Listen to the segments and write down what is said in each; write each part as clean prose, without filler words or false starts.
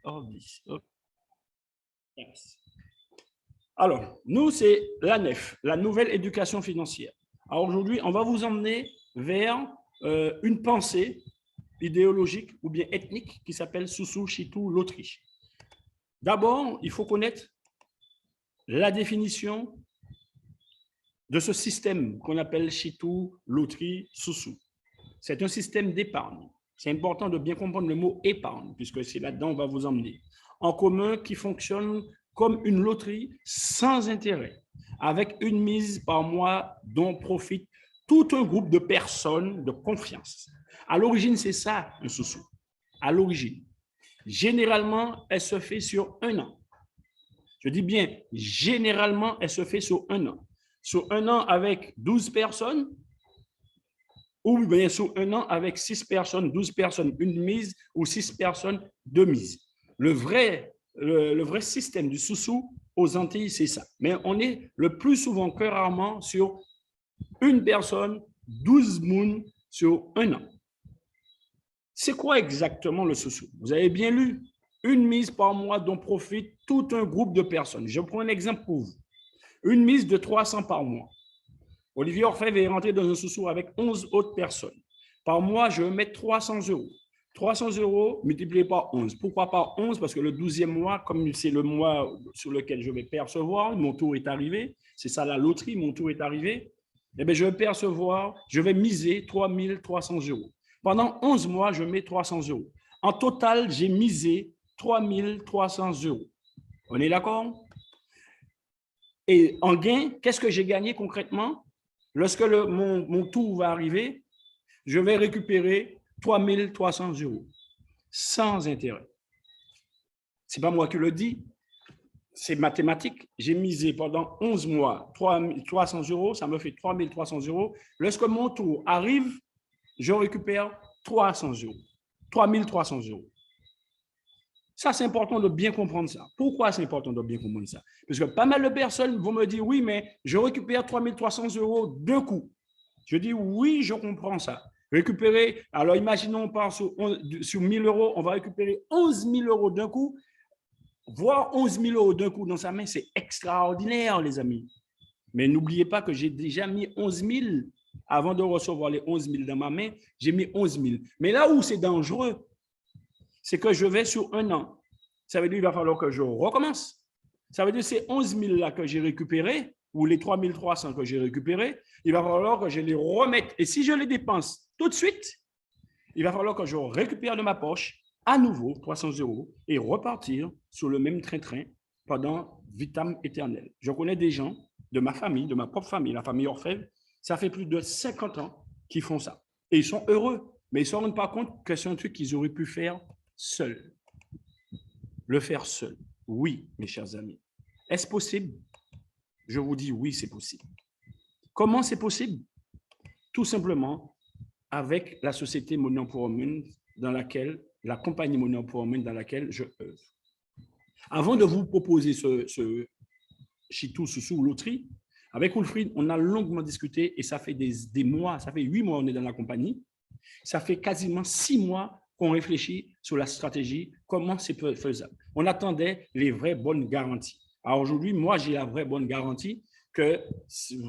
hors 10. Ok. Alors, nous, c'est la NEF, la nouvelle éducation financière. Alors aujourd'hui, on va vous emmener vers une pensée idéologique ou bien ethnique qui s'appelle Soussou Chitou l'Autriche. D'abord, il faut connaître la définition de ce système qu'on appelle Chitou, Loterie, Soussou. C'est un système d'épargne. C'est important de bien comprendre le mot épargne, puisque c'est là-dedans qu'on va vous emmener. En commun qui fonctionne comme une loterie sans intérêt, avec une mise par mois dont profite tout un groupe de personnes de confiance. À l'origine, c'est ça, un Soussou. À l'origine. Généralement, elle se fait sur un an. Je dis bien, généralement, elle se fait sur un an. Sur un an avec 12 personnes, ou bien sur un an avec 6 personnes, 12 personnes, une mise, ou 6 personnes, deux mises. Le vrai système du sous-sous aux Antilles, c'est ça. Mais on est le plus souvent que rarement sur une personne, 12 mounes sur un an. C'est quoi exactement le sous-sous? Vous avez bien lu, une mise par mois dont profite tout un groupe de personnes. Je prends un exemple pour vous. Une mise de 300 par mois. Olivier Orfèvre est rentré dans un sous-sous avec 11 autres personnes. Par mois, je vais mettre 300 euros. 300 euros multiplié par 11. Pourquoi par 11? Parce que le 12e mois, comme c'est le mois sur lequel je vais percevoir, mon tour est arrivé, c'est ça la loterie, mon tour est arrivé, eh bien, je vais percevoir, je vais miser 3 300 euros. Pendant 11 mois, je mets 300 euros. En total, j'ai misé 3 300 euros. On est d'accord? Et en gain, qu'est-ce que j'ai gagné concrètement? Lorsque mon tour va arriver, je vais récupérer 3 300 euros sans intérêt. Ce n'est pas moi qui le dis, c'est mathématique. J'ai misé pendant 11 mois 300 euros, ça me fait 3 300 euros. Lorsque mon tour arrive, je récupère 300 euros, 3 300 euros. Ça, c'est important de bien comprendre ça. Pourquoi c'est important de bien comprendre ça? Parce que pas mal de personnes vont me dire, oui, mais je récupère 3 300 euros d'un coup. Je dis, oui, je comprends ça. Récupérer, alors imaginons on part sur 1000 euros, on va récupérer 11 000 euros d'un coup. Voir 11 000 euros d'un coup dans sa main, c'est extraordinaire, les amis. Mais n'oubliez pas que j'ai déjà mis 11 000 avant de recevoir les 11 000 dans ma main. J'ai mis 11 000. Mais là où c'est dangereux, c'est que je vais sur un an. Ça veut dire qu'il va falloir que je recommence. Ça veut dire que ces 11 000 là que j'ai récupérés, ou les 3 300 que j'ai récupérés, il va falloir que je les remette. Et si je les dépense tout de suite, il va falloir que je récupère de ma poche à nouveau 300 euros et repartir sur le même train-train pendant vitam éternel. Je connais des gens de ma famille, de ma propre famille, la famille Orfèvre, ça fait plus de 50 ans qu'ils font ça. Et ils sont heureux, mais ils ne se rendent pas compte que c'est un truc qu'ils auraient pu faire seuls. Le faire seul. Oui, mes chers amis. Est-ce possible? Je vous dis oui, c'est possible. Comment c'est possible? Tout simplement avec la société Money Empowerment dans laquelle, la compagnie Money Empowerment dans laquelle je œuvre. Avant de vous proposer ce Chitou Soussou Loterie, avec Wilfried, on a longuement discuté et ça fait des mois, ça fait 8 mois qu'on est dans la compagnie. Ça fait quasiment 6 mois qu'on réfléchit sur la stratégie, comment c'est faisable. On attendait les vraies bonnes garanties. Alors aujourd'hui, moi, j'ai la vraie bonne garantie que,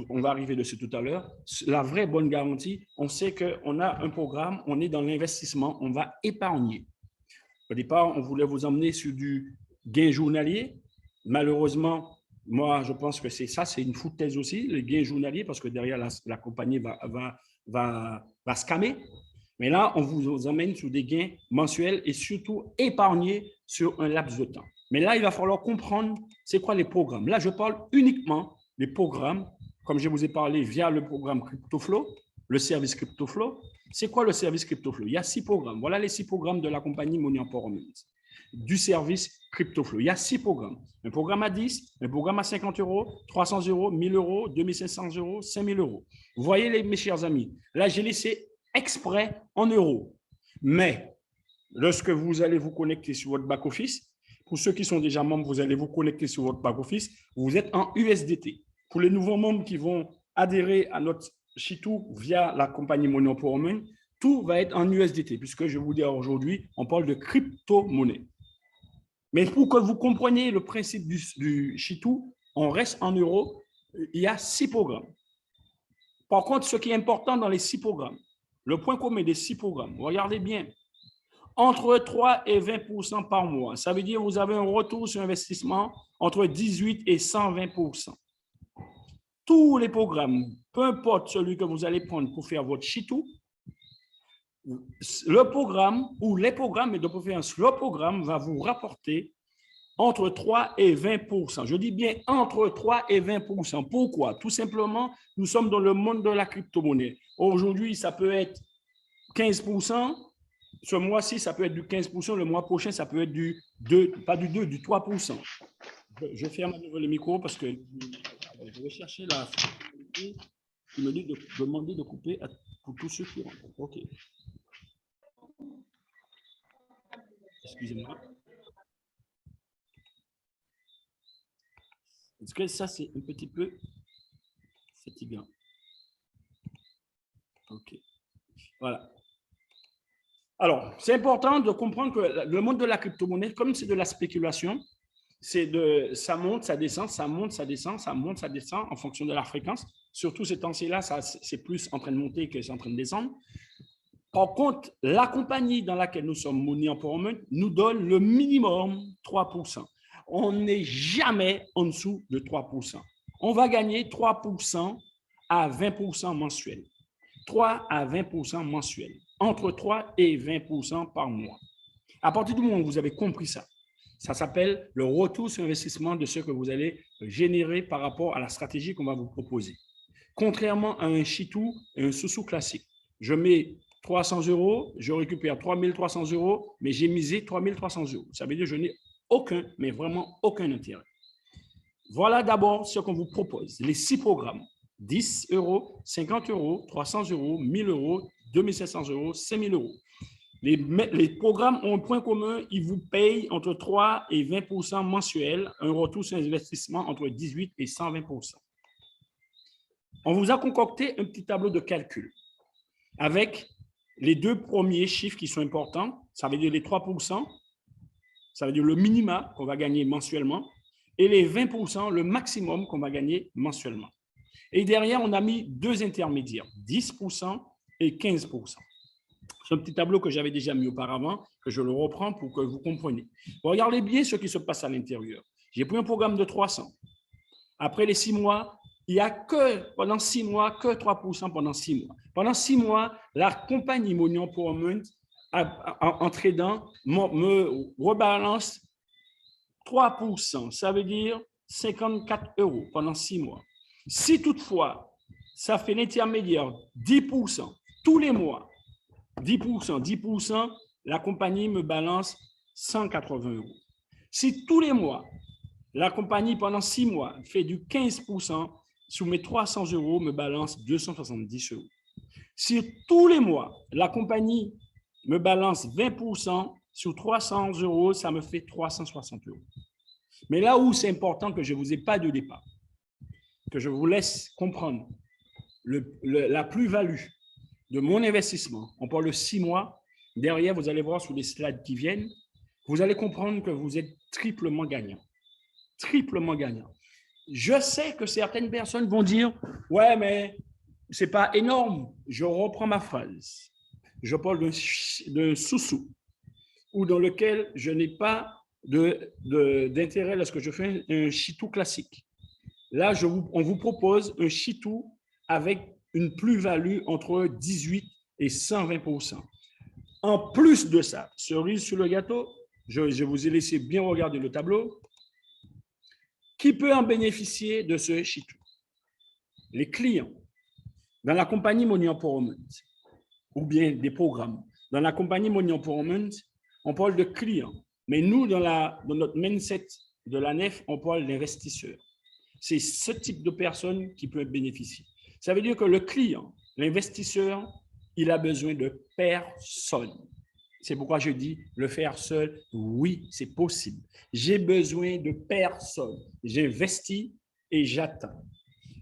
on va arriver dessus tout à l'heure, la vraie bonne garantie, on sait qu'on a un programme, on est dans l'investissement, on va épargner. Au départ, on voulait vous emmener sur du gain journalier. Malheureusement, moi, je pense que c'est ça, c'est une foutaise aussi, le gain journalier, parce que derrière, la compagnie va scammer. Mais là, on vous emmène sur des gains mensuels et surtout épargnés sur un laps de temps. Mais là, il va falloir comprendre c'est quoi les programmes. Là, je parle uniquement des programmes, comme je vous ai parlé via le programme CryptoFlow, le service CryptoFlow. C'est quoi le service CryptoFlow? Il y a 6 programmes. Voilà les 6 programmes de la compagnie Money Empowerment, du service CryptoFlow. Il y a 6 programmes. Un programme à 10, un programme à 50 euros, 300 euros, 1000 euros, 2500 euros, 5000 euros. Vous voyez, mes chers amis, là, j'ai laissé exprès en euros. Mais lorsque vous allez vous connecter sur votre back-office, pour ceux qui sont déjà membres, vous allez vous connecter sur votre back-office, vous êtes en USDT. Pour les nouveaux membres qui vont adhérer à notre Chitou via la compagnie Money Empowerment, tout va être en USDT, puisque je vous dis aujourd'hui, on parle de crypto-monnaie. Mais pour que vous compreniez le principe du Chitou, on reste en euros, il y a 6 programmes. Par contre, ce qui est important dans les 6 programmes, le point commun des 6 programmes, regardez bien, entre 3 et 20% par mois. Ça veut dire que vous avez un retour sur investissement entre 18 et 120%. Tous les programmes, peu importe celui que vous allez prendre pour faire votre Chitou, le programme ou les programmes, et de préférence, le programme va vous rapporter entre 3 et 20%. Je dis bien entre 3 et 20%. Pourquoi? Tout simplement, nous sommes dans le monde de la crypto-monnaie. Aujourd'hui, ça peut être 15%. Ce mois-ci, ça peut être du 15%. Le mois prochain, ça peut être du 2, pas du 2, du 3%. Je ferme à nouveau le micro parce que je vais chercher la fonctionnalité qui me dit de demander de couper pour tous ceux qui rentrent. OK. Excusez-moi. Parce que ça, c'est un petit peu fatigant. OK. Voilà. Alors, c'est important de comprendre que le monde de la crypto-monnaie, comme c'est de la spéculation, ça monte, ça descend, ça monte, ça descend, ça monte, ça descend en fonction de la fréquence. Surtout ces temps-ci-là, c'est plus en train de monter que c'est en train de descendre. Par contre, la compagnie dans laquelle nous sommes, Money Empowerment, nous donne le minimum 3%. On n'est jamais en dessous de 3%. On va gagner 3% à 20% mensuel. 3 à 20% mensuel. Entre 3 et 20% par mois. À partir du moment où vous avez compris ça, ça s'appelle le retour sur investissement de ce que vous allez générer par rapport à la stratégie qu'on va vous proposer. Contrairement à un Chitou et un Soussou classique, je mets 300 €, je récupère 3300 €, mais j'ai misé 3300 €. Ça veut dire que je n'ai aucun, mais vraiment aucun intérêt. Voilà d'abord ce qu'on vous propose, les 6 programmes. 10 €, 50 €, 300 €, 1000 €, 2500 €, 5000 €. Les programmes ont un point commun, ils vous payent entre 3 et 20% mensuel, un retour sur investissement entre 18 et 120%. On vous a concocté un petit tableau de calcul avec les 2 premiers chiffres qui sont importants, ça veut dire les 3%, ça veut dire le minima qu'on va gagner mensuellement, et les 20%, le maximum qu'on va gagner mensuellement. Et derrière, on a mis 2 intermédiaires, 10% et 15%. C'est un petit tableau que j'avais déjà mis auparavant, que je le reprends pour que vous compreniez. Regardez bien ce qui se passe à l'intérieur. J'ai pris un programme de 300. Après les 6 mois, il n'y a que pendant 6 mois, que 3% pendant 6 mois. Pendant 6 mois, la compagnie Money Empowerment, en tradant, me rebalance 3%. Ça veut dire 54 € pendant 6 mois. Si toutefois, ça fait l'intermédiaire 10% tous les mois, 10%, la compagnie me balance 180 €. Si tous les mois, la compagnie pendant 6 mois fait du 15%, sur mes 300 € me balance 270 €. Si tous les mois, la compagnie me balance 20%, sur 300 €, ça me fait 360 €. Mais là où c'est important que je ne vous ai pas de départ, que je vous laisse comprendre la plus-value de mon investissement, on parle de 6 mois, derrière, vous allez voir sur les slides qui viennent, vous allez comprendre que vous êtes triplement gagnant. Triplement gagnant. Je sais que certaines personnes vont dire, ouais, mais ce n'est pas énorme. Je reprends ma phrase. Je parle d'un sous-sous, ou dans lequel je n'ai pas d'intérêt lorsque je fais un Chitou classique. Là, on vous propose un Chitou avec une plus-value entre 18 et 120%. En plus de ça, cerise sur le gâteau, je vous ai laissé bien regarder le tableau. Qui peut en bénéficier de ce Chitou? Les clients. Dans la compagnie Money Empowerment, ou bien des programmes. Dans la compagnie Money Empowerment, on parle de clients. Mais nous, dans notre mindset de la nef, on parle d'investisseurs. C'est ce type de personnes qui peuvent bénéficier. Ça veut dire que le client, l'investisseur, il a besoin de personne. C'est pourquoi je dis le faire seul, oui, c'est possible. J'ai besoin de personne. J'investis et j'attends.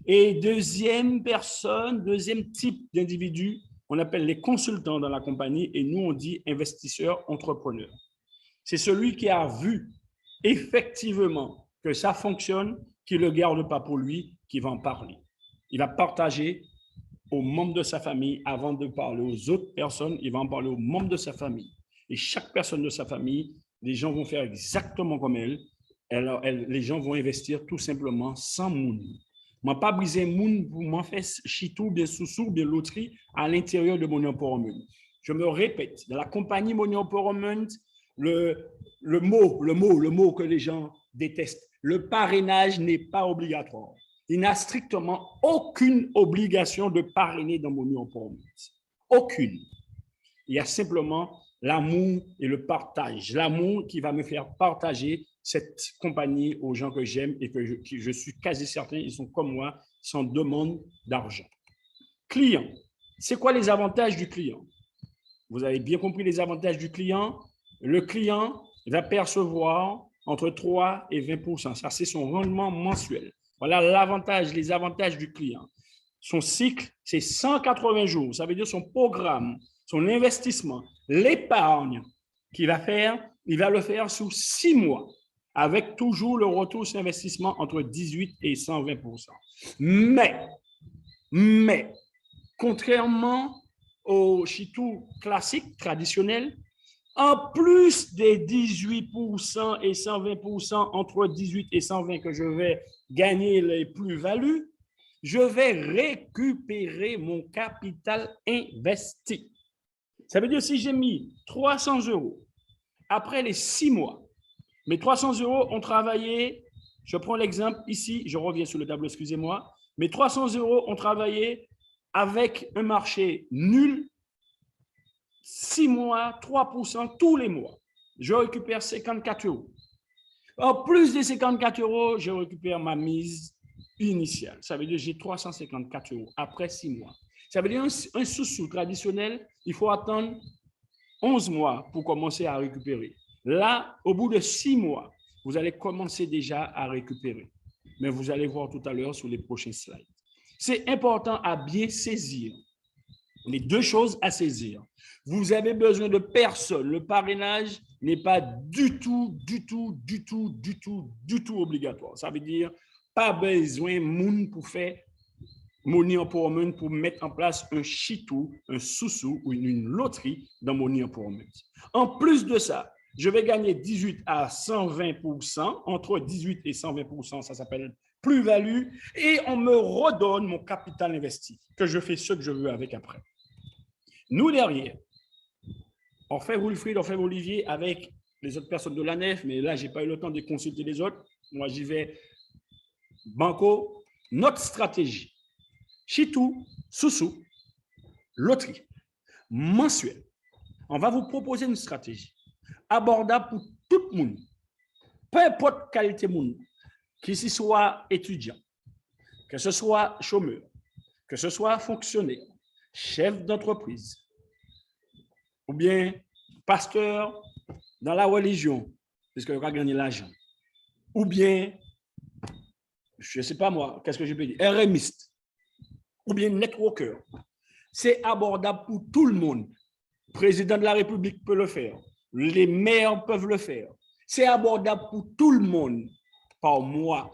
Et deuxième type d'individu, on appelle les consultants dans la compagnie et nous, on dit investisseur, entrepreneur. C'est celui qui a vu effectivement que ça fonctionne, qu'il ne le garde pas pour lui, qu'il va en parler. Il va partager aux membres de sa famille avant de parler aux autres personnes. Il va en parler aux membres de sa famille. Et chaque personne de sa famille, les gens vont faire exactement comme elle. Les gens vont investir tout simplement sans moun. Je ne vais pas briser moun pour m'en faire chitou, bien sous-sous, bien loterie à l'intérieur de Money Empowerment. Je me répète, dans la compagnie Money Empowerment, le mot que les gens détestent, le parrainage n'est pas obligatoire. Il n'a strictement aucune obligation de parrainer dans Money Empowerment. Aucune. Il y a simplement l'amour et le partage. L'amour qui va me faire partager cette compagnie aux gens que j'aime et que je suis quasi certain, ils sont comme moi, sans demande d'argent. Client. C'est quoi les avantages du client? Vous avez bien compris les avantages du client. Le client va percevoir entre 3 et 20%. Ça, c'est son rendement mensuel. Voilà les avantages du client. Son cycle, c'est 180 jours. Ça veut dire son programme, son investissement, l'épargne qu'il va faire, il va le faire sous 6 mois, avec toujours le retour sur investissement entre 18 et 120%. Mais, contrairement au chitou classique, traditionnel, en plus des 18% et 120%, entre 18 et 120 que je vais gagner les plus-values, je vais récupérer mon capital investi. Ça veut dire si j'ai mis 300 €, après les 6 mois, mes 300 € ont travaillé, je prends l'exemple ici, je reviens sur le tableau, excusez-moi, mes 300 € ont travaillé avec un marché nul, 6 mois, 3% tous les mois. Je récupère 54 €. En plus des 54 €, je récupère ma mise initiale. Ça veut dire que j'ai 354 € après 6 mois. Ça veut dire un sous-sous traditionnel, il faut attendre 11 mois pour commencer à récupérer. Là, au bout de 6 mois, vous allez commencer déjà à récupérer. Mais vous allez voir tout à l'heure sur les prochains slides. C'est important à bien saisir. Les deux choses à saisir. Vous avez besoin de personne. Le parrainage n'est pas du tout obligatoire. Ça veut dire pas besoin de moun pour faire Money Empowerment, pour mettre en place un chitou, un sous-sous ou une loterie dans Money Empowerment. En plus de ça, je vais gagner 18 à 120%, entre 18 et 120%, ça s'appelle plus-value, et on me redonne mon capital investi, que je fais ce que je veux avec après. Nous, derrière, on fait Wilfried, on fait Olivier avec les autres personnes de la nef, mais là, je n'ai pas eu le temps de consulter les autres. Moi, j'y vais banco. Notre stratégie, chitou, sous-sous, loterie, mensuelle. On va vous proposer une stratégie abordable pour tout le monde, peu importe qualité de monde, que ce soit étudiant, que ce soit chômeur, que ce soit fonctionnaire, chef d'entreprise, ou bien pasteur dans la religion, puisqu'il va gagner l'argent, ou bien, je ne sais pas moi, qu'est-ce que je peux dire, RMiste, ou bien networker. C'est abordable pour tout le monde. Le président de la République peut le faire. Les maires peuvent le faire. C'est abordable pour tout le monde par mois.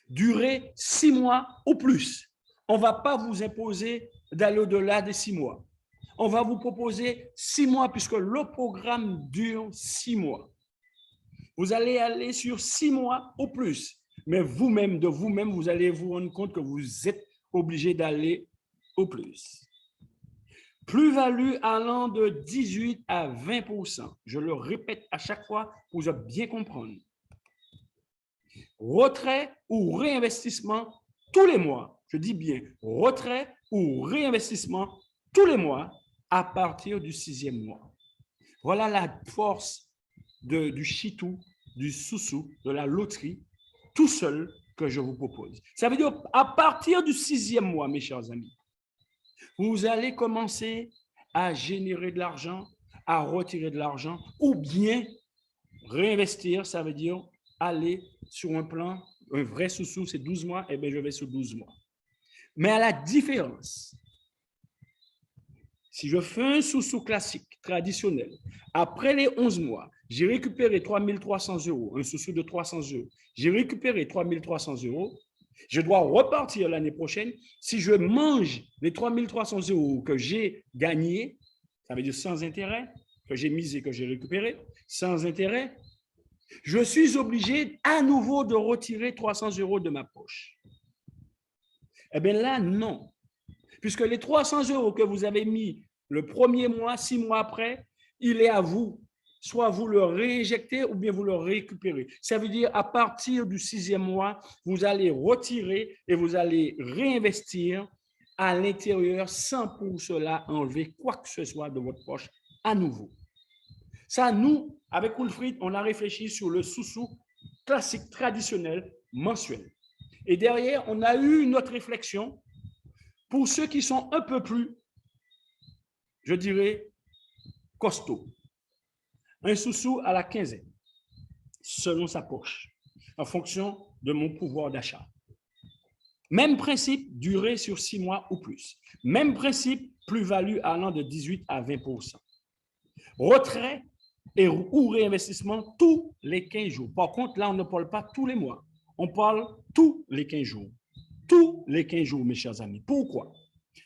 Durée 6 mois ou plus. On ne va pas vous imposer d'aller au-delà des 6 mois. On va vous proposer 6 mois puisque le programme dure 6 mois. Vous allez aller sur 6 mois ou plus. Mais vous-même, de vous-même, vous allez vous rendre compte que vous êtes obligé d'aller au plus. Plus-value allant de 18 à 20%. Je le répète à chaque fois pour bien comprendre. Retrait ou réinvestissement tous les mois. Je dis bien retrait ou réinvestissement tous les mois à partir du 6e mois. Voilà la force du chitou, du sous-sous, de la loterie, tout seul que je vous propose. Ça veut dire à partir du 6e mois, mes chers amis, vous allez commencer à générer de l'argent, à retirer de l'argent ou bien réinvestir, ça veut dire aller sur un plan, un vrai sous-sous, c'est 12 mois, et bien je vais sur 12 mois. Mais à la différence, Si je fais un sous-sous classique, traditionnel, après les 11 mois, j'ai récupéré 3 300 €, un sous-sous de 300 €, j'ai récupéré 3 300 €, je dois repartir l'année prochaine. Si je mange les 3 300 € que j'ai gagnés, ça veut dire sans intérêt, que j'ai misé, que j'ai récupéré, sans intérêt, je suis obligé à nouveau de retirer 300 € de ma poche. Eh bien là, non. Puisque les 300 € que vous avez mis le premier mois, 6 mois après, il est à vous. Soit vous le réinjectez ou bien vous le récupérez. Ça veut dire à partir du 6e mois, vous allez retirer et vous allez réinvestir à l'intérieur sans pour cela enlever quoi que ce soit de votre poche à nouveau. Ça, nous, avec Wilfried, on a réfléchi sur le sous-sous classique, traditionnel, mensuel. Et derrière, on a eu une autre réflexion pour ceux qui sont un peu plus, je dirais, costauds. Un sous-sous à la quinzaine, selon sa poche, en fonction de mon pouvoir d'achat. Même principe, durée sur 6 mois ou plus. Même principe, plus-value allant de 18 à 20%. Retrait ou réinvestissement tous les 15 jours. Par contre, là, on ne parle pas tous les mois. On parle tous les 15 jours. Tous les 15 jours, mes chers amis. Pourquoi?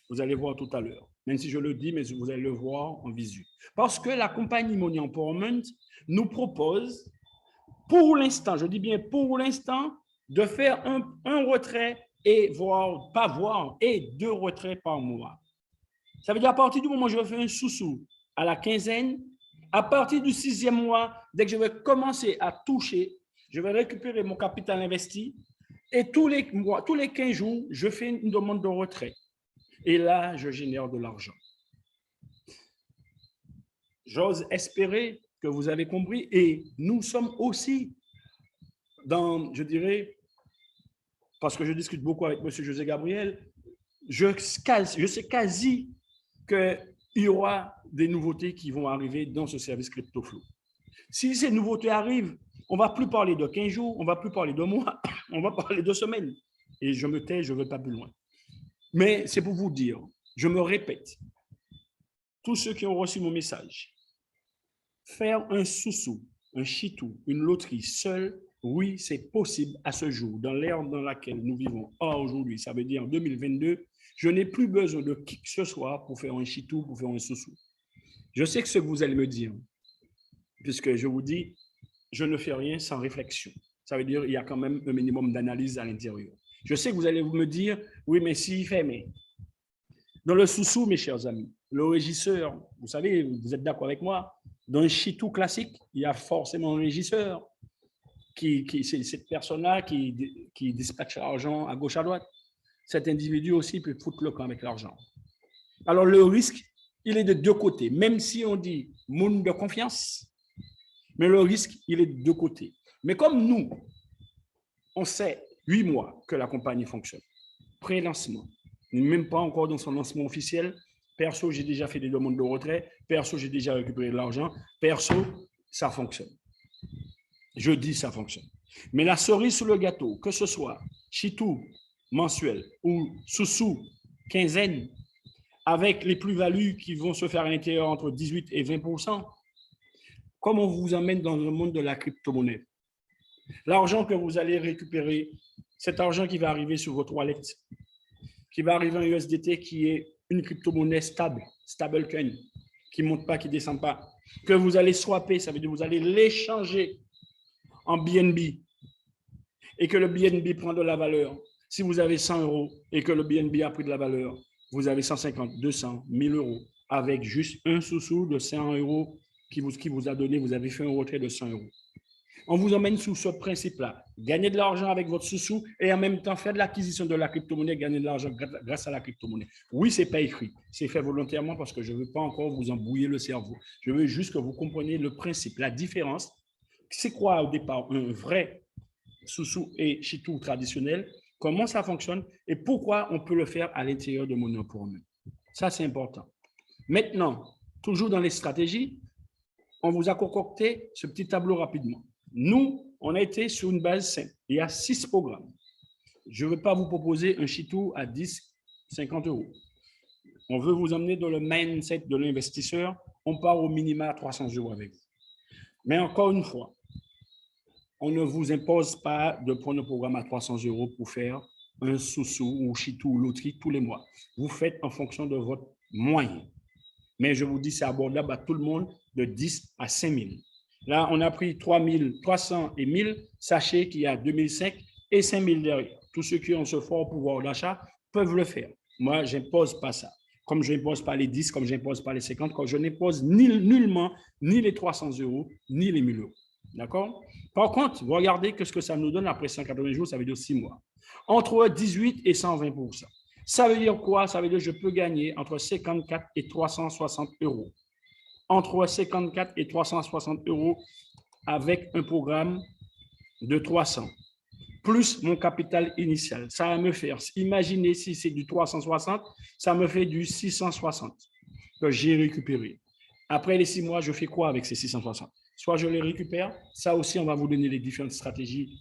Vous allez voir tout à l'heure. Même si je le dis, mais vous allez le voir en visu. Parce que la compagnie Money Empowerment nous propose, pour l'instant, je dis bien pour l'instant, de faire un retrait et et 2 retraits par mois. Ça veut dire à partir du moment où je fais un sous-sous à la quinzaine, à partir du 6e mois, dès que je vais commencer à toucher, je vais récupérer mon capital investi et tous les mois, tous les 15 jours, je fais une demande de retrait. Et là, je génère de l'argent. J'ose espérer que vous avez compris. Et nous sommes aussi dans, je dirais, parce que je discute beaucoup avec M. José Gabriel, je sais quasi qu'il y aura des nouveautés qui vont arriver dans ce service CryptoFlow. Si ces nouveautés arrivent, on ne va plus parler de 15 jours, on ne va plus parler de mois, on va parler de semaines. Et je me tais, je ne vais pas plus loin. Mais c'est pour vous dire, je me répète, tous ceux qui ont reçu mon message, faire un sous-sous, un chitou, une loterie seul, oui, c'est possible à ce jour, dans l'ère dans laquelle nous vivons. Or, aujourd'hui, ça veut dire en 2022, je n'ai plus besoin de qui que ce soit pour faire un chitou, pour faire un sous-sous. Je sais que ce que vous allez me dire, puisque je vous dis, je ne fais rien sans réflexion. Ça veut dire qu'il y a quand même un minimum d'analyse à l'intérieur. Je sais que vous allez me dire, oui, mais s'il fait, mais. Dans le sous-sous, mes chers amis, le régisseur, vous savez, vous êtes d'accord avec moi, dans un chitou classique, il y a forcément un régisseur, c'est cette personne-là qui dispatche l'argent à gauche, à droite. Cet individu aussi peut foutre le camp avec l'argent. Alors, le risque, il est de deux côtés. Même si on dit monde de confiance, mais le risque, il est de deux côtés. Mais comme nous, on sait 8 mois que la compagnie fonctionne, pré-lancement, même pas encore dans son lancement officiel, perso, j'ai déjà fait des demandes de retrait, perso, j'ai déjà récupéré de l'argent, perso, ça fonctionne. Je dis ça fonctionne. Mais la cerise sur le gâteau, que ce soit chitou mensuel ou sous-sous quinzaine, avec les plus-values qui vont se faire à l'intérieur entre 18 et 20%, comme on vous emmène dans le monde de la crypto-monnaie. L'argent que vous allez récupérer, cet argent qui va arriver sur votre wallet, qui va arriver en USDT, qui est une crypto-monnaie stable, stablecoin, qui ne monte pas, qui ne descend pas, que vous allez swapper, ça veut dire que vous allez l'échanger en BNB et que le BNB prend de la valeur. Si vous avez 100 € et que le BNB a pris de la valeur, vous avez 150, 200, 1000 € avec juste un sous-sous de 100 € qui vous a donné, vous avez fait un retrait de 100 €. On vous emmène sous ce principe-là. Gagner de l'argent avec votre sous-sous et en même temps faire de l'acquisition de la crypto-monnaie, gagner de l'argent grâce à la crypto-monnaie. Oui, ce n'est pas écrit. C'est fait volontairement parce que je ne veux pas encore vous embrouiller le cerveau. Je veux juste que vous compreniez le principe, la différence. C'est quoi au départ un vrai sous-sous et chitou traditionnel? Comment ça fonctionne et pourquoi on peut le faire à l'intérieur de Money Empowerment? Ça, c'est important. Maintenant, toujours dans les stratégies, on vous a concocté ce petit tableau rapidement. Nous, on a été sur une base simple. Il y a 6 programmes. Je ne veux pas vous proposer un chitou à 10, 50 €. on veut vous emmener dans le mindset de l'investisseur, on part au minimum à 300 € avec vous. Mais encore une fois, on ne vous impose pas de prendre un programme à 300 € pour faire un sous-sous ou chitou ou loterie tous les mois. Vous faites en fonction de votre moyen. Mais je vous dis, c'est abordable à tout le monde de 10 à 5 000. Là, on a pris 3 300 et 1 000. Sachez qu'il y a 2 500 et 5 000 derrière. Tous ceux qui ont ce fort pouvoir d'achat peuvent le faire. Moi, je n'impose pas ça. Comme je n'impose pas les 10, comme je n'impose pas les 50, comme je n'impose nullement ni les 300 € ni les 1 000 €. D'accord? Par contre, vous regardez ce que ça nous donne après 180 jours, ça veut dire 6 mois. Entre 18 et 120%. Ça veut dire quoi? Ça veut dire que je peux gagner entre 54 et 360 €. Entre 54 et 360 € avec un programme de 300, plus mon capital initial. Ça va me faire, imaginez si c'est du 360, ça me fait du 660 que j'ai récupéré. Après les 6 mois, je fais quoi avec ces 660? Soit je les récupère, ça aussi, on va vous donner les différentes stratégies.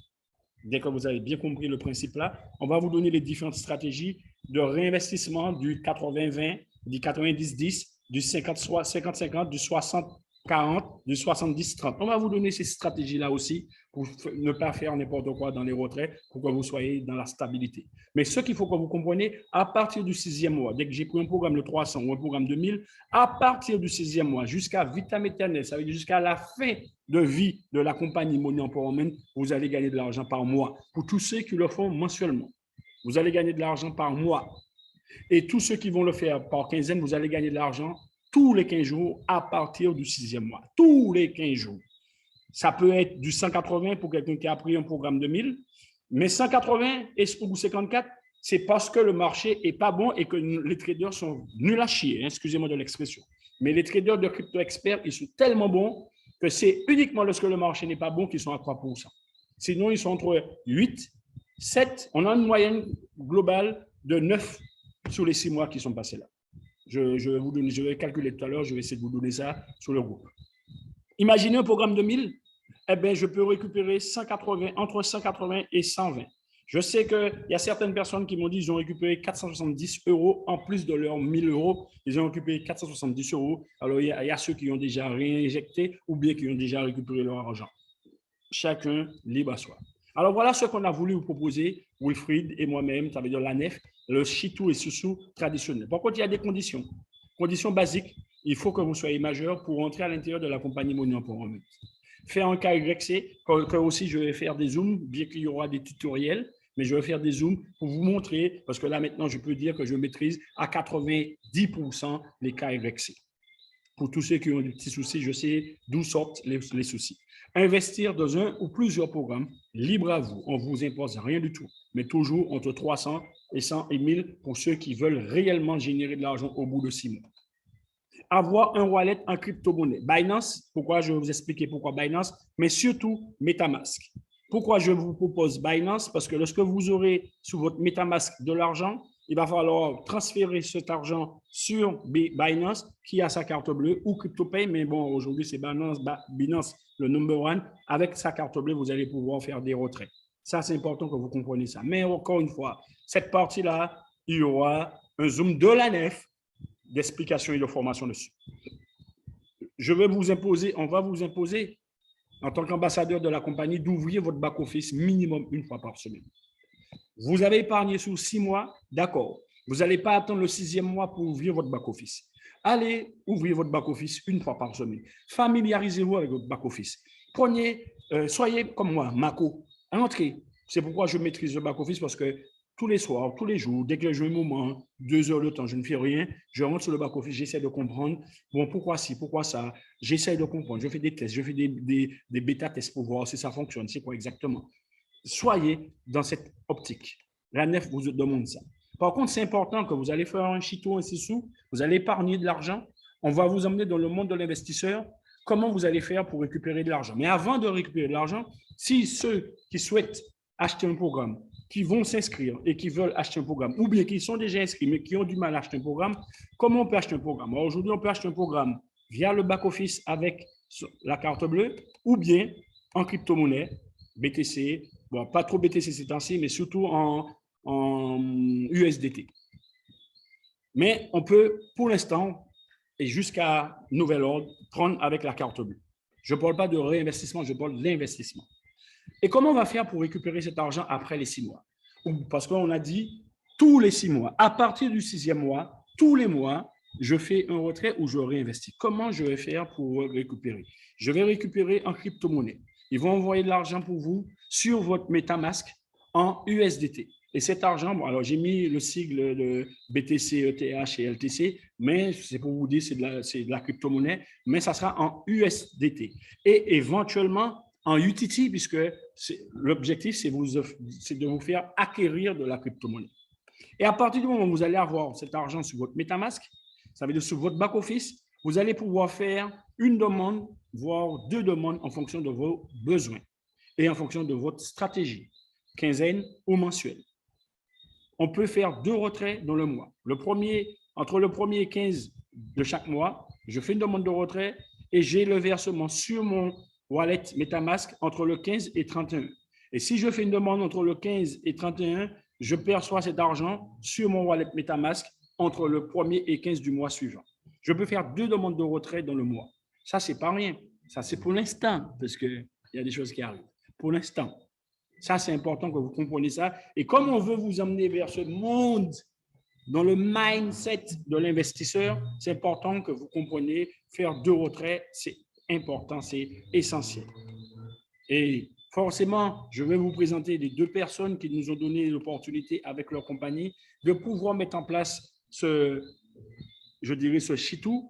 Dès que vous avez bien compris le principe là, on va vous donner les différentes stratégies de réinvestissement du 80-20, du 90-10, du 50-50, du 60-40, du 70-30. On va vous donner ces stratégies-là aussi pour ne pas faire n'importe quoi dans les retraits, pour que vous soyez dans la stabilité. Mais ce qu'il faut que vous compreniez, à partir du 6e mois, dès que j'ai pris un programme de 300 ou un programme de 1000, à partir du 6e mois jusqu'à vitam aeternam, ça veut dire jusqu'à la fin de vie de la compagnie Money Empowerment, vous allez gagner de l'argent par mois. Pour tous ceux qui le font mensuellement, vous allez gagner de l'argent par mois. Et tous ceux qui vont le faire par quinzaine, vous allez gagner de l'argent tous les 15 jours à partir du 6e mois. Tous les 15 jours. Ça peut être du 180 pour quelqu'un qui a pris un programme de 1000, mais 180 ou 54, c'est parce que le marché n'est pas bon et que les traders sont nuls à chier, excusez-moi de l'expression. Mais les traders de crypto experts, ils sont tellement bons que c'est uniquement lorsque le marché n'est pas bon qu'ils sont à 3%. Sinon, ils sont entre 8, 7. On a une moyenne globale de 9 sur les 6 mois qui sont passés là. Je vais calculer tout à l'heure, je vais essayer de vous donner ça sur le groupe. Imaginez un programme de 1000, eh bien, je peux récupérer 180, entre 180 et 120. Je sais qu'il y a certaines personnes qui m'ont dit qu'ils ont récupéré 470 € en plus de leurs 1000 €. Ils ont récupéré 470 €. Alors, il y a ceux qui ont déjà réinjecté ou bien qui ont déjà récupéré leur argent. Chacun libre à soi. Alors, voilà ce qu'on a voulu vous proposer, Wilfried et moi-même, ça veut dire la nef, le chitou et sous traditionnel. Par contre, il y a des conditions. Conditions basiques, il faut que vous soyez majeur pour entrer à l'intérieur de la compagnie Money Empowerment. Faire un KYC, que aussi je vais faire des zooms, bien qu'il y aura des tutoriels, mais je vais faire des zooms pour vous montrer, parce que là maintenant, je peux dire que je maîtrise à 90% les KYC. Pour tous ceux qui ont des petits soucis, je sais d'où sortent les soucis. Investir dans un ou plusieurs programmes, libre à vous. On ne vous impose rien du tout, mais toujours entre 300 et 100 et 1000 pour ceux qui veulent réellement générer de l'argent au bout de 6 mois. Avoir un wallet en crypto-monnaie. Binance, pourquoi je vais vous expliquer pourquoi Binance, mais surtout MetaMask. Pourquoi je vous propose Binance? Parce que lorsque vous aurez sur votre MetaMask de l'argent, il va falloir transférer cet argent sur Binance qui a sa carte bleue ou CryptoPay, mais bon, aujourd'hui c'est Binance le number one. Avec sa carte bleue, vous allez pouvoir faire des retraits. Ça, c'est important que vous compreniez ça. Mais encore une fois, cette partie-là, il y aura un zoom de la nef d'explications et de formation dessus. Je vais vous imposer, on va vous imposer, en tant qu'ambassadeur de la compagnie, d'ouvrir votre back-office minimum une fois par semaine. Vous avez épargné sur 6 mois, d'accord. Vous n'allez pas attendre le 6e mois pour ouvrir votre back-office. Allez ouvrir votre back-office une fois par semaine. Familiarisez-vous avec votre back-office. Prenez, soyez comme moi, Mako, entrez. C'est pourquoi je maîtrise le back-office, parce que tous les soirs, tous les jours, dès que j'ai un moment, 2 heures de temps, je ne fais rien, je rentre sur le back-office, j'essaie de comprendre, bon, pourquoi ci, pourquoi ça, j'essaie de comprendre, je fais des tests, je fais des bêta-tests pour voir si ça fonctionne, c'est quoi exactement. Soyez dans cette optique. La nef vous demande ça. Par contre, c'est important que vous allez faire un chitou, un sous, vous allez épargner de l'argent, on va vous emmener dans le monde de l'investisseur, comment vous allez faire pour récupérer de l'argent. Mais avant de récupérer de l'argent, si ceux qui souhaitent acheter un programme, qui vont s'inscrire et qui veulent acheter un programme, ou bien qui sont déjà inscrits mais qui ont du mal à acheter un programme, comment on peut acheter un programme? Aujourd'hui, on peut acheter un programme via le back-office avec la carte bleue, ou bien en crypto-monnaie, BTC, bon, pas trop BTC ces temps-ci, mais surtout en USDT. Mais on peut, pour l'instant, et jusqu'à nouvel ordre, prendre avec la carte bleue. Je ne parle pas de réinvestissement, je parle d'investissement. Et comment on va faire pour récupérer cet argent après les 6 mois? Parce qu'on a dit tous les 6 mois. À partir du 6e mois, tous les mois, je fais un retrait ou je réinvestis. Comment je vais faire pour récupérer? Je vais récupérer en crypto-monnaie. Ils vont envoyer de l'argent pour vous sur votre MetaMask en USDT. Et cet argent, bon, alors j'ai mis le sigle de BTC, ETH et LTC, mais c'est pour vous dire, c'est de la crypto-monnaie, mais ça sera en USDT. Et éventuellement en UTT, puisque l'objectif, c'est de vous faire acquérir de la crypto-monnaie. Et à partir du moment où vous allez avoir cet argent sur votre MetaMask, ça veut dire sur votre back-office, vous allez pouvoir faire une demande, voire 2 demandes en fonction de vos besoins et en fonction de votre stratégie, quinzaine ou mensuelle. On peut faire 2 retraits dans le mois. Entre le 1er et 15 de chaque mois, je fais une demande de retrait et j'ai le versement sur mon wallet MetaMask entre le 15 et 31. Et si je fais une demande entre le 15 et 31, je perçois cet argent sur mon wallet MetaMask entre le 1er et 15 du mois suivant. Je peux faire 2 demandes de retrait dans le mois. Ça, c'est pas rien. Ça, c'est pour l'instant, parce qu'il y a des choses qui arrivent. Pour l'instant. Ça, c'est important que vous compreniez ça. Et comme on veut vous emmener vers ce monde, dans le mindset de l'investisseur, c'est important que vous compreniez faire 2 retraits, c'est important, c'est essentiel. Et forcément, je vais vous présenter les 2 personnes qui nous ont donné l'opportunité avec leur compagnie de pouvoir mettre en place ce Chitou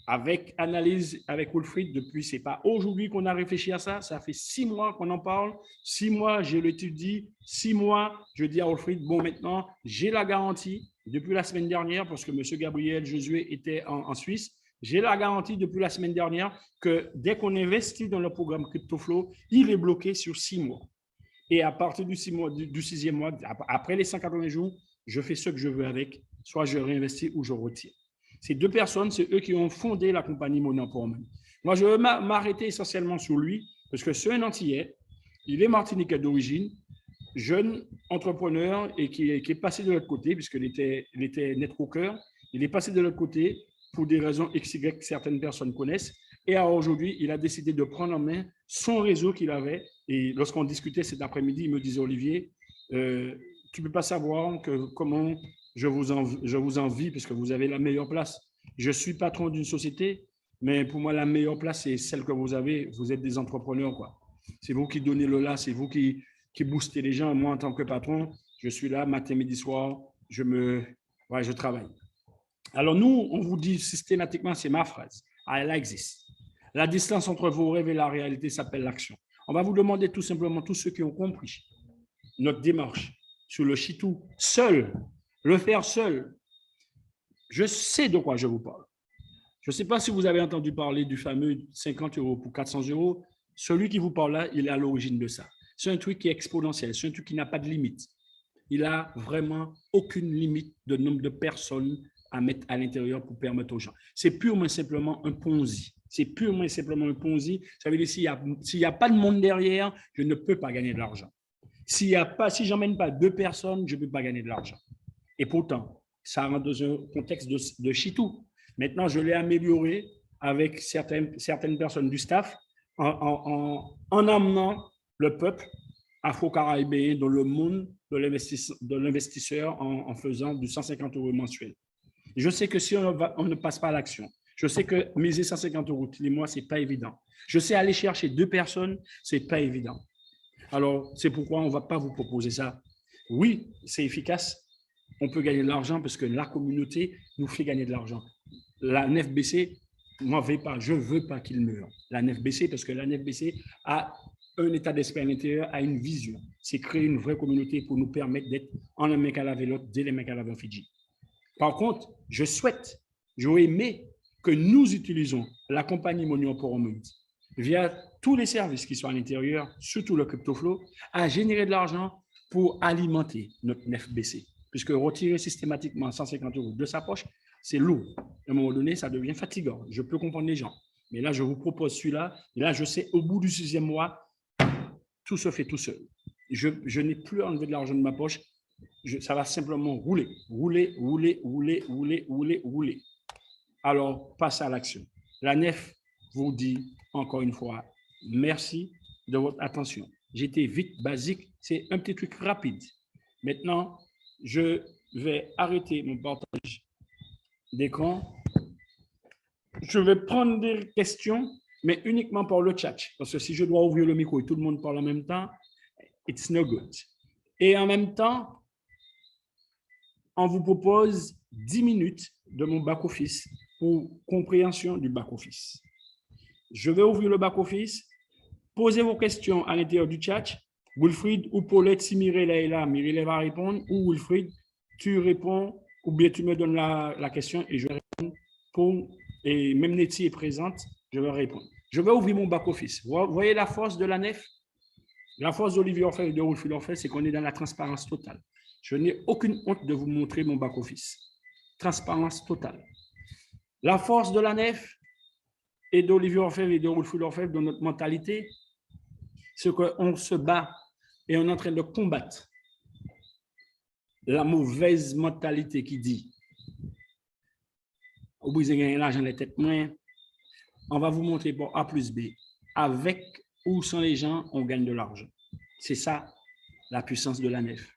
avec analyse avec Wilfried. Depuis, ce n'est pas aujourd'hui qu'on a réfléchi à ça, ça fait 6 mois qu'on en parle. 6 mois, je l'étudie. 6 mois, je dis à Wilfried, bon, maintenant, j'ai la garantie depuis la semaine dernière, parce que M. Gabriel Josué était en Suisse, j'ai la garantie depuis la semaine dernière que dès qu'on investit dans le programme CryptoFlow, il est bloqué sur 6 mois. Et à partir du 6e mois, après les 180 jours, je fais ce que je veux avec, soit je réinvestis ou je retire. Ces 2 personnes, c'est eux qui ont fondé la compagnie Money Empowerment. Moi, je vais m'arrêter essentiellement sur lui, parce que c'est un Antillais, il est martiniquais d'origine, jeune entrepreneur et qui est passé de l'autre côté, puisqu'il était networker, il est passé de l'autre côté pour des raisons XY que certaines personnes connaissent. Et aujourd'hui, il a décidé de prendre en main son réseau qu'il avait. Et lorsqu'on discutait cet après-midi, il me disait, Olivier, tu ne peux pas savoir comment je vous envie, parce que vous avez la meilleure place. Je suis patron d'une société, mais pour moi, la meilleure place, c'est celle que vous avez. Vous êtes des entrepreneurs, quoi. C'est vous qui donnez le là, c'est vous qui boostez les gens. Moi, en tant que patron, je suis là matin, midi, soir, je travaille. Alors nous, on vous dit systématiquement, c'est ma phrase, I like this. La distance entre vos rêves et la réalité s'appelle l'action. On va vous demander tout simplement, tous ceux qui ont compris notre démarche sur le Chitou, seul, le faire seul. Je sais de quoi je vous parle. Je ne sais pas si vous avez entendu parler du fameux 50 € pour 400 €. Celui qui vous parle là, il est à l'origine de ça. C'est un truc qui est exponentiel, c'est un truc qui n'a pas de limite. Il n'a vraiment aucune limite de nombre de personnes à mettre à l'intérieur pour permettre aux gens. C'est purement et simplement un Ponzi. C'est purement et simplement un Ponzi. Ça veut dire s'il n'y a pas de monde derrière, je ne peux pas gagner de l'argent. Si je n'emmène pas 2 personnes, je ne peux pas gagner de l'argent. Et pourtant, ça rentre dans un contexte de Chitou. Maintenant, je l'ai amélioré avec certaines personnes du staff en amenant le peuple afro-caribéen dans le monde de l'investisseur en faisant du 150 € mensuel. Je sais que si on ne passe pas à l'action, je sais que miser 150 € tous les mois, ce n'est pas évident. Je sais aller chercher 2 personnes, ce n'est pas évident. Alors, c'est pourquoi on ne va pas vous proposer ça. Oui, c'est efficace. On peut gagner de l'argent parce que la communauté nous fait gagner de l'argent. La NFBC, je ne veux pas qu'il meure. La NFBC, parce que la NFBC a un état d'esprit à l'intérieur, a une vision. C'est créer une vraie communauté pour nous permettre d'être en un mec à laver l'autre, dès les mecs à laver en Fidji. Par contre, j'aurais aimé que nous utilisons la compagnie Money Empowerment via tous les services qui sont à l'intérieur, surtout le CryptoFlow, à générer de l'argent pour alimenter notre NFBC. Puisque retirer systématiquement 150 € de sa poche, c'est lourd. À un moment donné, ça devient fatigant. Je peux comprendre les gens. Mais là, je vous propose celui-là. Et là, je sais, au bout du 6e mois, tout se fait tout seul. Je n'ai plus à enlever de l'argent de ma poche. ça va simplement rouler, rouler, rouler, rouler, rouler, rouler, rouler. Alors, passe à l'action. La nef vous dit encore une fois, merci de votre attention. J'étais vite, basique, c'est un petit truc rapide. Maintenant, je vais arrêter mon partage d'écran. Je vais prendre des questions, mais uniquement par le chat. Parce que si je dois ouvrir le micro et tout le monde parle en même temps, it's no good. Et en même temps, on vous propose 10 minutes de mon back-office pour compréhension du back-office. Je vais ouvrir le back-office. Posez vos questions à l'intérieur du chat. Wilfried ou Paulette, si Mireille est là, Mireille va répondre. Ou Wilfried, tu réponds ou bien tu me donnes la question et je réponds. Et même Nettie est présente, je vais répondre. Je vais ouvrir mon back-office. Vous voyez la force de la nef? La force d'Olivier Orfèvre et de Wilfried Orfèvre, c'est qu'on est dans la transparence totale. Je n'ai aucune honte de vous montrer mon back-office. Transparence totale. La force de la nef et d'Olivier Orfèvre et de Wilfried Orfèvre dans notre mentalité, c'est qu'on se bat et on est en train de combattre la mauvaise mentalité qui dit « Vous avez gagné l'argent, les têtes moins ». On va vous montrer pour A plus B. Avec ou sans les gens, on gagne de l'argent. C'est ça, la puissance de la nef.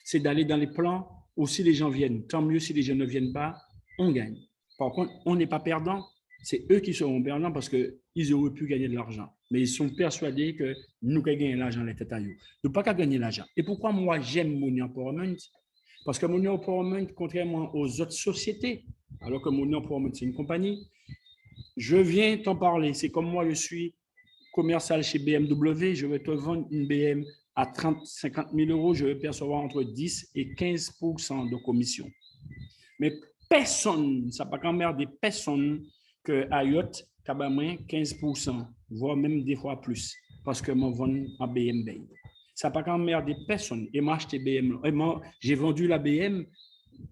C'est d'aller dans les plans où si les gens viennent, tant mieux. Si les gens ne viennent pas, on gagne. Par contre, on n'est pas perdant. C'est eux qui seront perdants parce qu'ils auraient pu gagner de l'argent. Mais ils sont persuadés que nous qui gagnons l'argent, les têtes à eux. Nous pas qu'à gagner l'argent. Et pourquoi moi j'aime Money Empowerment? Parce que Money Empowerment, contrairement aux autres sociétés, alors que Money Empowerment, c'est une compagnie, je viens t'en parler. C'est comme moi, je suis commercial chez BMW. Je vais te vendre une BM à 50 000 euros. Je vais percevoir entre 10 et 15% de commission. Mais personne, ça n'a pas qu'emmerder personne que Ayot, Kabamouin, 15%, voire même des fois plus, parce que je vends en BMW. Ça n'a pas qu'emmerder personne. Et moi, j'ai vendu la BM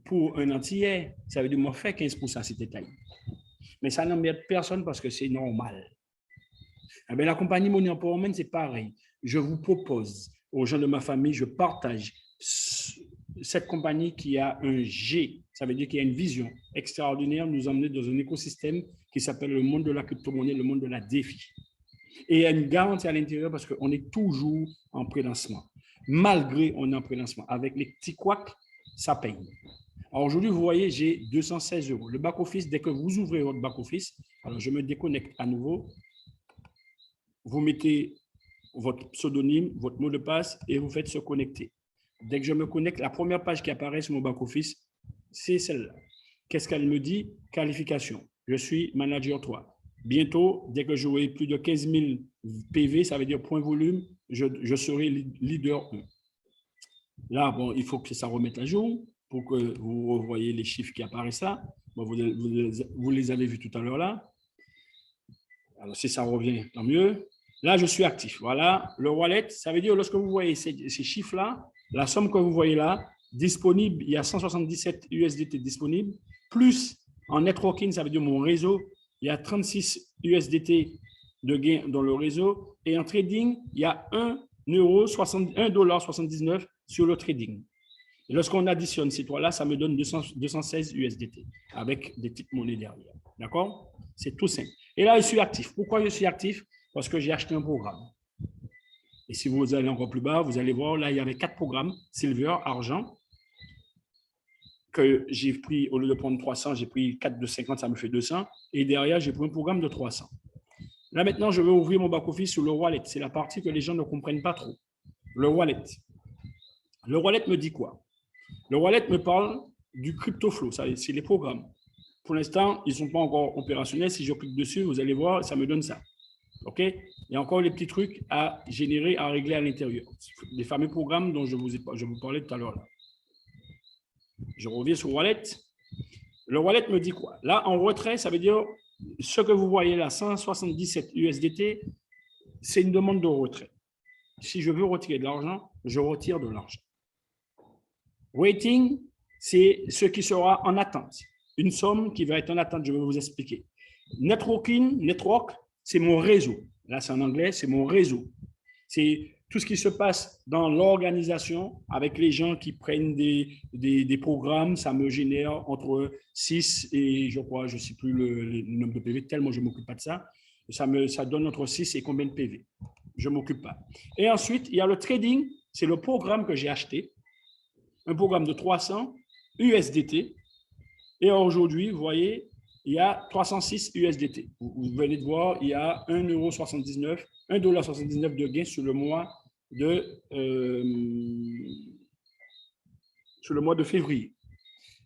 pour un entier. Ça veut dire que moi, fait 15% à cet détail. Mais ça n'emmerde personne parce que c'est normal. Eh bien, la compagnie Money Empowerment, c'est pareil. Je vous propose aux gens de ma famille, je partage cette compagnie qui a un G, ça veut dire qu'il y a une vision extraordinaire, nous emmener dans un écosystème qui s'appelle le monde de la crypto-monnaie, le monde de la défi. Et il y a une garantie à l'intérieur parce qu'on est toujours en prélancement. Malgré on est en prélancement. Avec les petits couacs, ça paye. Alors aujourd'hui, vous voyez, j'ai 216 euros. Le back-office, dès que vous ouvrez votre back-office, alors je me déconnecte à nouveau. Vous mettez votre pseudonyme, votre mot de passe et vous faites se connecter. Dès que je me connecte, la première page qui apparaît sur mon back-office, c'est celle-là. Qu'est-ce qu'elle me dit? Qualification. Je suis manager 3. Bientôt, dès que j'aurai plus de 15 000 PV, ça veut dire point volume, je serai leader 1. Là, bon, il faut que ça remette à jour pour que vous voyez les chiffres qui apparaissent là. Bon, vous les avez vus tout à l'heure là. Alors, si ça revient, tant mieux. Là, je suis actif. Voilà, le wallet, ça veut dire lorsque vous voyez ces chiffres-là, la somme que vous voyez là, disponible, il y a 177 USDT disponibles, plus en networking, ça veut dire mon réseau, il y a 36 USDT de gain dans le réseau, et en trading, il y a 1,79 $ sur le trading. Et lorsqu'on additionne ces trois-là, ça me donne 216 USDT avec des petites monnaies derrière. D'accord? C'est tout simple. Et là, je suis actif. Pourquoi je suis actif? Parce que j'ai acheté un programme. Et si vous allez encore plus bas, vous allez voir, là, il y avait 4 programmes, Silver, Argent, que j'ai pris, au lieu de prendre 300, j'ai pris 4 de 50, ça me fait 200. Et derrière, j'ai pris un programme de 300. Là, maintenant, je vais ouvrir mon back-office sur le wallet. C'est la partie que les gens ne comprennent pas trop. Le wallet. Le wallet me dit quoi? Le wallet me parle du CryptoFlow, c'est les programmes. Pour l'instant, ils ne sont pas encore opérationnels. Si je clique dessus, vous allez voir, ça me donne ça. OK? Il y a encore les petits trucs à générer, à régler à l'intérieur. Les fameux programmes dont je vous parlais tout à l'heure. Je reviens sur Wallet. Le Wallet me dit quoi? Là, en retrait, ça veut dire ce que vous voyez là, 177 USDT, c'est une demande de retrait. Si je veux retirer de l'argent, je retire de l'argent. Waiting, c'est ce qui sera en attente. Une somme qui va être en attente, je vais vous expliquer. Networking, network, c'est mon réseau. Là, c'est en anglais, c'est mon réseau. C'est tout ce qui se passe dans l'organisation avec les gens qui prennent des programmes, ça me génère entre 6 et je crois, je ne sais plus le nombre de PV, tellement je ne m'occupe pas de ça. Ça donne entre 6 et combien de PV? Je ne m'occupe pas. Et ensuite, il y a le trading, c'est le programme que j'ai acheté, un programme de 300 USDT. Et aujourd'hui, vous voyez, il y a 306 USDT. Vous venez de voir, il y a 1,79 $, 1,79 $ de gain sur le mois de février.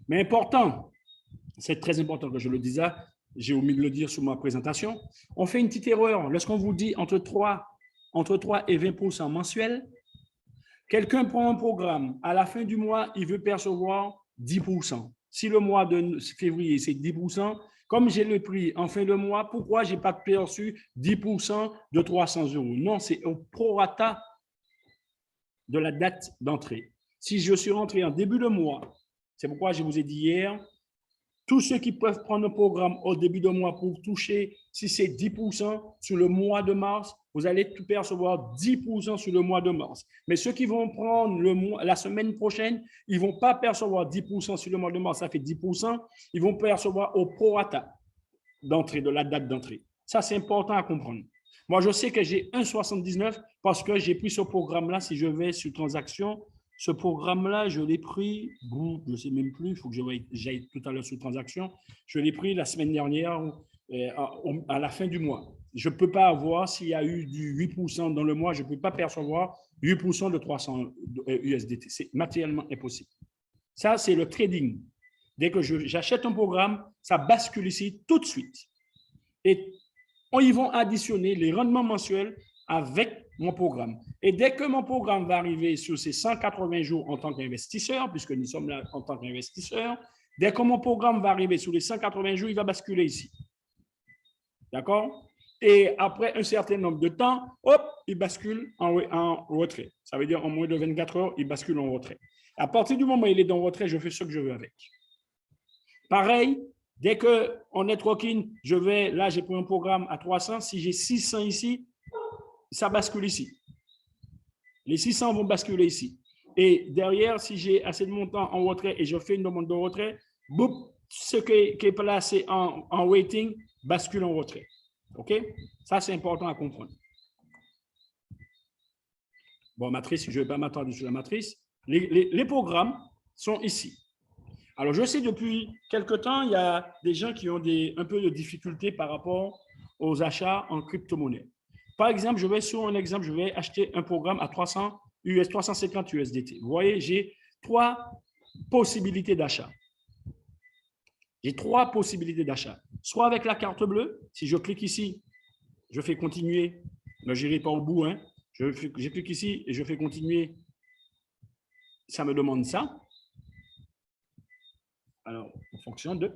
Mais important, c'est très important que je le dise, j'ai omis de le dire sur ma présentation, on fait une petite erreur. Lorsqu'on vous dit entre 3 et 20% mensuel, quelqu'un prend un programme, à la fin du mois, il veut percevoir 10%. Si le mois de février, c'est 10%, comme j'ai le prix en fin de mois, pourquoi je n'ai pas perçu 10% de 300 €? Non, c'est au prorata de la date d'entrée. Si je suis rentré en début de mois, c'est pourquoi je vous ai dit hier, tous ceux qui peuvent prendre un programme au début de mois pour toucher, si c'est 10% sur le mois de mars, vous allez percevoir 10% sur le mois de mars. Mais ceux qui vont prendre la semaine prochaine, ils ne vont pas percevoir 10% sur le mois de mars, ça fait 10%, ils vont percevoir au prorata d'entrée, de la date d'entrée. Ça, c'est important à comprendre. Moi, je sais que j'ai 1,79 parce que j'ai pris ce programme-là. Si je vais sur transaction, ce programme-là, je l'ai pris, je ne sais même plus, il faut que j'aille tout à l'heure sur transaction. Je l'ai pris la semaine dernière à la fin du mois. Je ne peux pas avoir, s'il y a eu du 8% dans le mois, je ne peux pas percevoir 8% de 300 USDT. C'est matériellement impossible. Ça, c'est le trading. Dès que j'achète un programme, ça bascule ici tout de suite. Et ils vont additionner les rendements mensuels avec mon programme. Et dès que mon programme va arriver sur ces 180 jours en tant qu'investisseur, puisque nous sommes là en tant qu'investisseur, dès que mon programme va arriver sur les 180 jours, il va basculer ici. D'accord? Et après un certain nombre de temps, hop, il bascule en retrait. Ça veut dire en moins de 24 heures, il bascule en retrait. À partir du moment où il est dans le retrait, je fais ce que je veux avec. Pareil, dès qu'on est tranquille, là, j'ai pris un programme à 300. Si j'ai 600 ici, ça bascule ici. Les 600 vont basculer ici. Et derrière, si j'ai assez de montant en retrait et je fais une demande de retrait, boum, ce qui est placé en waiting bascule en retrait. OK? Ça, c'est important à comprendre. Bon, matrice, je ne vais pas m'attendre sur la matrice. Les programmes sont ici. Alors, je sais depuis quelque temps, il y a des gens qui ont un peu de difficultés par rapport aux achats en crypto-monnaie. Par exemple, je vais acheter un programme à 350 USDT. Vous voyez, j'ai 3 possibilités d'achat. J'ai 3 possibilités d'achat. Soit avec la carte bleue, si je clique ici, je fais continuer, je n'irai pas au bout, hein. Je clique ici et je fais continuer, ça me demande ça. Alors, en fonction de…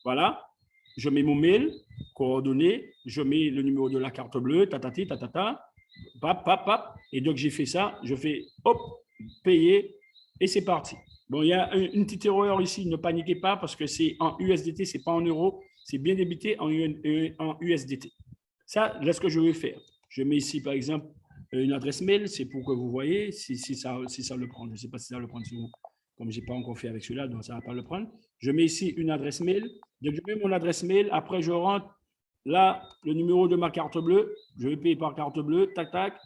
Voilà, je mets mon mail, coordonnées, je mets le numéro de la carte bleue, tatati, tatata, pap, pap, pap. Et donc, j'ai fait ça, je fais, hop, payer, et c'est parti. Bon, il y a une petite erreur ici, ne paniquez pas, parce que c'est en USDT, ce n'est pas en euros, c'est bien débité en USDT. Ça, là, ce que je vais faire. Je mets ici, par exemple, une adresse mail, c'est pour que vous voyez si ça le prend. Je ne sais pas si ça le prend sur vous. Comme je n'ai pas encore fait avec celui-là, donc ça ne va pas le prendre. Je mets ici une adresse mail. Donc, je mets mon adresse mail. Après, je rentre là le numéro de ma carte bleue. Je vais payer par carte bleue. Tac, tac,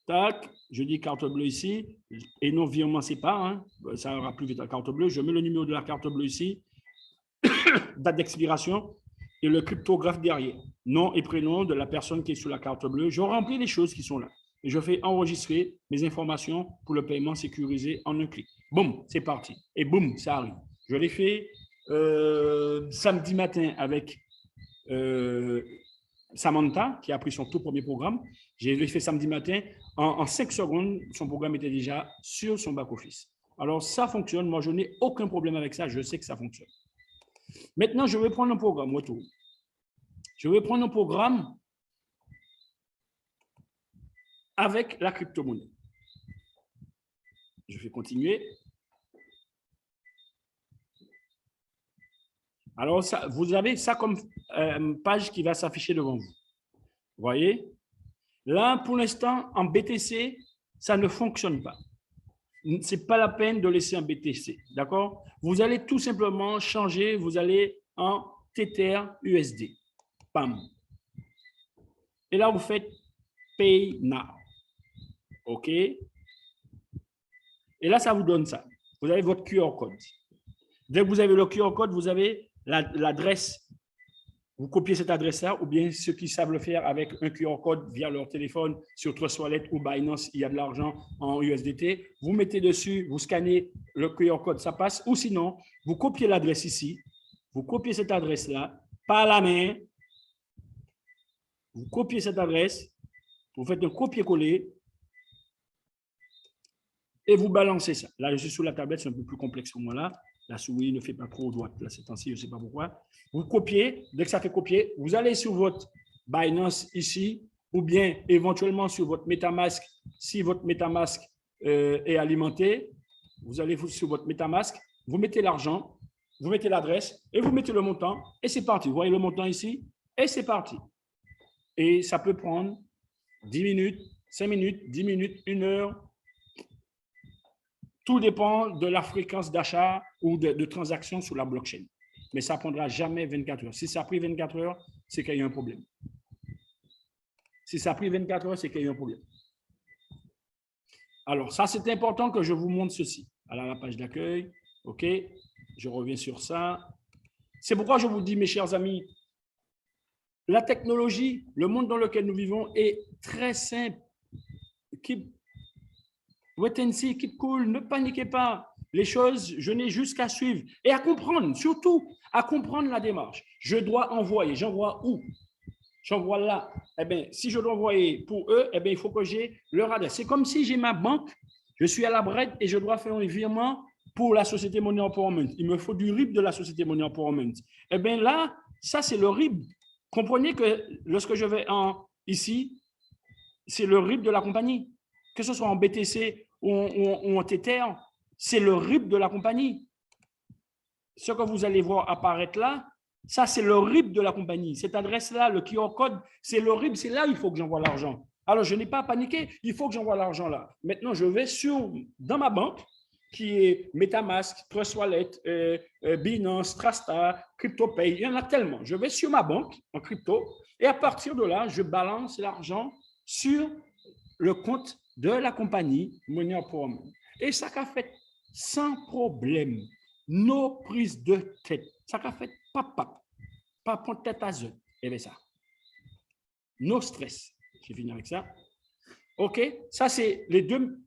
tac. Je dis carte bleue ici. Et non, virement, c'est pas. Hein. Ça aura plus vite la carte bleue. Je mets le numéro de la carte bleue ici. Date d'expiration et le cryptographe derrière. Nom et prénom de la personne qui est sur la carte bleue. Je remplis les choses qui sont là. Et je fais enregistrer mes informations pour le paiement sécurisé en un clic. Boum, c'est parti. Et boum, ça arrive. Je l'ai fait samedi matin avec Samantha, qui a pris son tout premier programme. Je l'ai fait samedi matin. En 5 secondes, son programme était déjà sur son back-office. Alors, ça fonctionne. Moi, je n'ai aucun problème avec ça. Je sais que ça fonctionne. Maintenant, je vais prendre un programme. Retour. Je vais prendre un programme avec la crypto-monnaie. Je vais continuer. Alors, vous avez ça comme page qui va s'afficher devant vous. Vous voyez? Là, pour l'instant, en BTC, ça ne fonctionne pas. Ce n'est pas la peine de laisser un BTC. D'accord? Vous allez tout simplement changer, vous allez en Tether USD. Pam. Et là, vous faites Pay Now. OK? Et là, ça vous donne ça. Vous avez votre QR code. Dès que vous avez le QR code, vous avez l'adresse. Vous copiez cette adresse-là, ou bien ceux qui savent le faire avec un QR code via leur téléphone sur Trust Wallet ou Binance, il y a de l'argent en USDT. Vous mettez dessus, vous scannez le QR code, ça passe. Ou sinon, vous copiez l'adresse ici. Vous copiez cette adresse-là par la main. Vous copiez cette adresse. Vous faites un copier-coller. Et vous balancez ça. Là, je suis sur la tablette, c'est un peu plus complexe pour moi là. La souris ne fait pas trop droite là, ces temps-ci, je ne sais pas pourquoi. Vous copiez, dès que ça fait copier, vous allez sur votre Binance ici, ou bien éventuellement sur votre MetaMask, si votre MetaMask est alimenté, vous allez sur votre MetaMask, vous mettez l'argent, vous mettez l'adresse, et vous mettez le montant, et c'est parti. Vous voyez le montant ici, et c'est parti. Et ça peut prendre 10 minutes, 5 minutes, 10 minutes, 1 heure. Tout dépend de la fréquence d'achat ou de transactions sur la blockchain. Mais ça ne prendra jamais 24 heures. Si ça a pris 24 heures, c'est qu'il y a un problème. Si ça a pris 24 heures, c'est qu'il y a un problème. Alors, ça, c'est important que je vous montre ceci. Alors, la page d'accueil, OK, je reviens sur ça. C'est pourquoi je vous dis, mes chers amis, la technologie, le monde dans lequel nous vivons est très simple. Wait and see, keep cool, ne paniquez pas. Les choses, je n'ai juste qu'à suivre et à comprendre, surtout à comprendre la démarche. Je dois envoyer, j'envoie où? J'envoie là. Eh bien, si je dois envoyer pour eux, eh bien, il faut que j'ai leur adresse. C'est comme si j'ai ma banque, je suis à la BRED et je dois faire un virement pour la société Money Empowerment. Il me faut du RIB de la société Money Empowerment. Eh bien là, ça c'est le RIB. Comprenez que lorsque je vais ici, c'est le RIB de la compagnie. Que ce soit en BTC ou en Tether, c'est le RIB de la compagnie. Ce que vous allez voir apparaître là, ça c'est le RIB de la compagnie. Cette adresse-là, le QR code, c'est le RIB, c'est là il faut que j'envoie l'argent. Alors, je n'ai pas à paniquer, il faut que j'envoie l'argent là. Maintenant, je vais dans ma banque, qui est MetaMask, Trust Wallet, Binance, Trasta, CryptoPay, il y en a tellement. Je vais sur ma banque en crypto et à partir de là, je balance l'argent sur le compte de la compagnie Money Empowerment. Et ça qu'a fait sans problème, nos prises de tête. Ça qu'a fait pas prendre tête à eux. Et bien ça. No stress. Je finis avec ça. OK? Ça, c'est les deux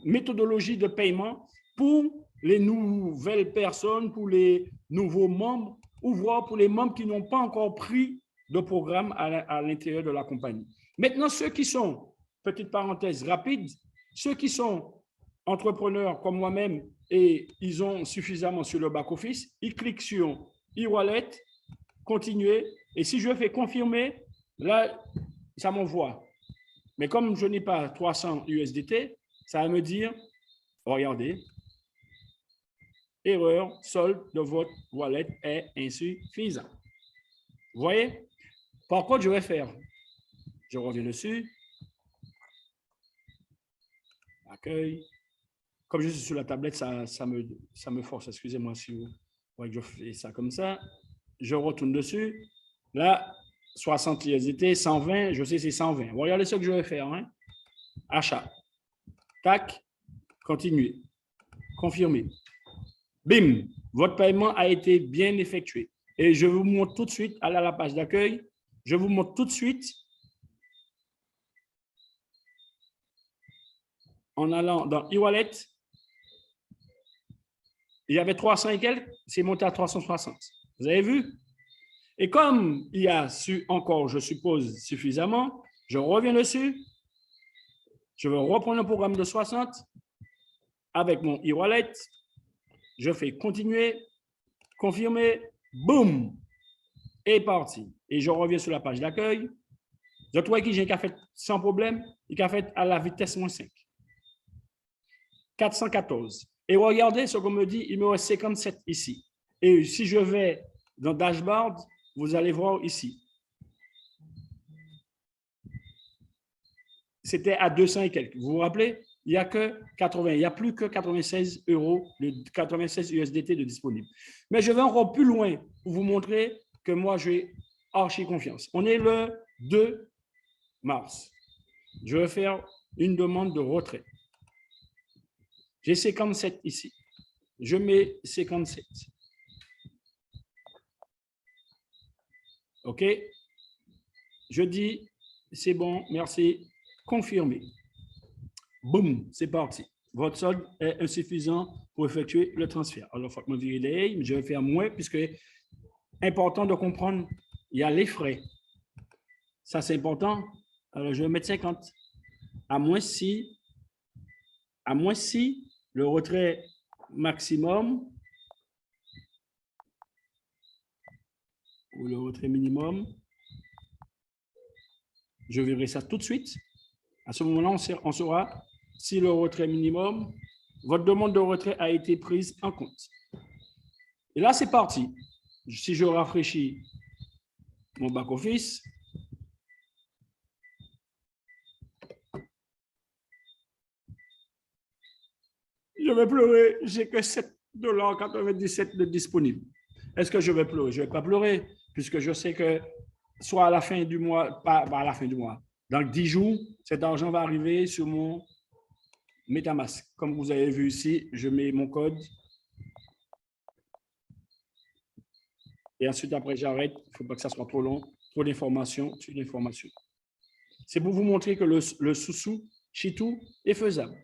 méthodologies de paiement pour les nouvelles personnes, pour les nouveaux membres, ou voire pour les membres qui n'ont pas encore pris de programme à l'intérieur de la compagnie. Maintenant, ceux qui sont, petite parenthèse rapide, ceux qui sont entrepreneurs comme moi-même et ils ont suffisamment sur le back-office, ils cliquent sur e-wallet, continuer, et si je fais confirmer, là, ça m'envoie. Mais comme je n'ai pas 300 USDT, ça va me dire, regardez, erreur, solde de votre wallet est insuffisant. Vous voyez? Par contre, je vais faire, je reviens dessus, accueil. Comme je suis sur la tablette, ça me force. Excusez-moi si vous voyez que je fais ça comme ça. Je retourne dessus. Là, 60 USDT, 120, je sais c'est 120. Regardez ce que je vais faire. Hein? Achat. Tac. Continuer. Confirmer. Bim. Votre paiement a été bien effectué. Et je vous montre tout de suite, allez à la page d'accueil. Je vous montre tout de suite en allant dans e-wallet. Il y avait 300 et quelques, c'est monté à 360. Vous avez vu? Et comme il y a encore, je suppose, suffisamment, je reviens dessus. Je vais reprendre le programme de 60 avec mon e-wallet. Je fais continuer, confirmer, boum, et parti. Et je reviens sur la page d'accueil. Je trouve que j'ai qu'à fait sans problème, il a fait à la vitesse -5. 414. Et regardez ce qu'on me dit, il me reste 57 ici. Et si je vais dans Dashboard, vous allez voir ici. c'était à 200 et quelques. Vous vous rappelez? Il n'y a que 80, il n'y a plus que 96 euros, 96 USDT de disponible. Mais je vais encore plus loin pour vous montrer que moi, j'ai archi confiance. On est le 2 mars. Je vais faire une demande de retrait. J'ai 57 ici. Je mets 57. OK? Je dis, c'est bon, merci, confirmé. Boum, c'est parti. Votre solde est insuffisant pour effectuer le transfert. Alors, il faut que je me vire mais je vais faire moins puisque important de comprendre, il y a les frais. Ça, c'est important. Alors, je vais mettre 50. À moins si le retrait maximum ou le retrait minimum, je verrai ça tout de suite. À ce moment-là, on saura si le retrait minimum, votre demande de retrait a été prise en compte. Et là, c'est parti. Si je rafraîchis mon back-office, je vais pleurer, j'ai que 7,97 $ de disponible. Est-ce que je vais pleurer? Je ne vais pas pleurer, puisque je sais que soit à la fin du mois, pas à la fin du mois, dans 10 jours, cet argent va arriver sur mon MetaMask. Comme vous avez vu ici, je mets mon code. Et ensuite, après, j'arrête. Il ne faut pas que ça soit trop long. Trop d'informations, sur l'information. C'est pour vous montrer que le sous-sous, Chitou, est faisable.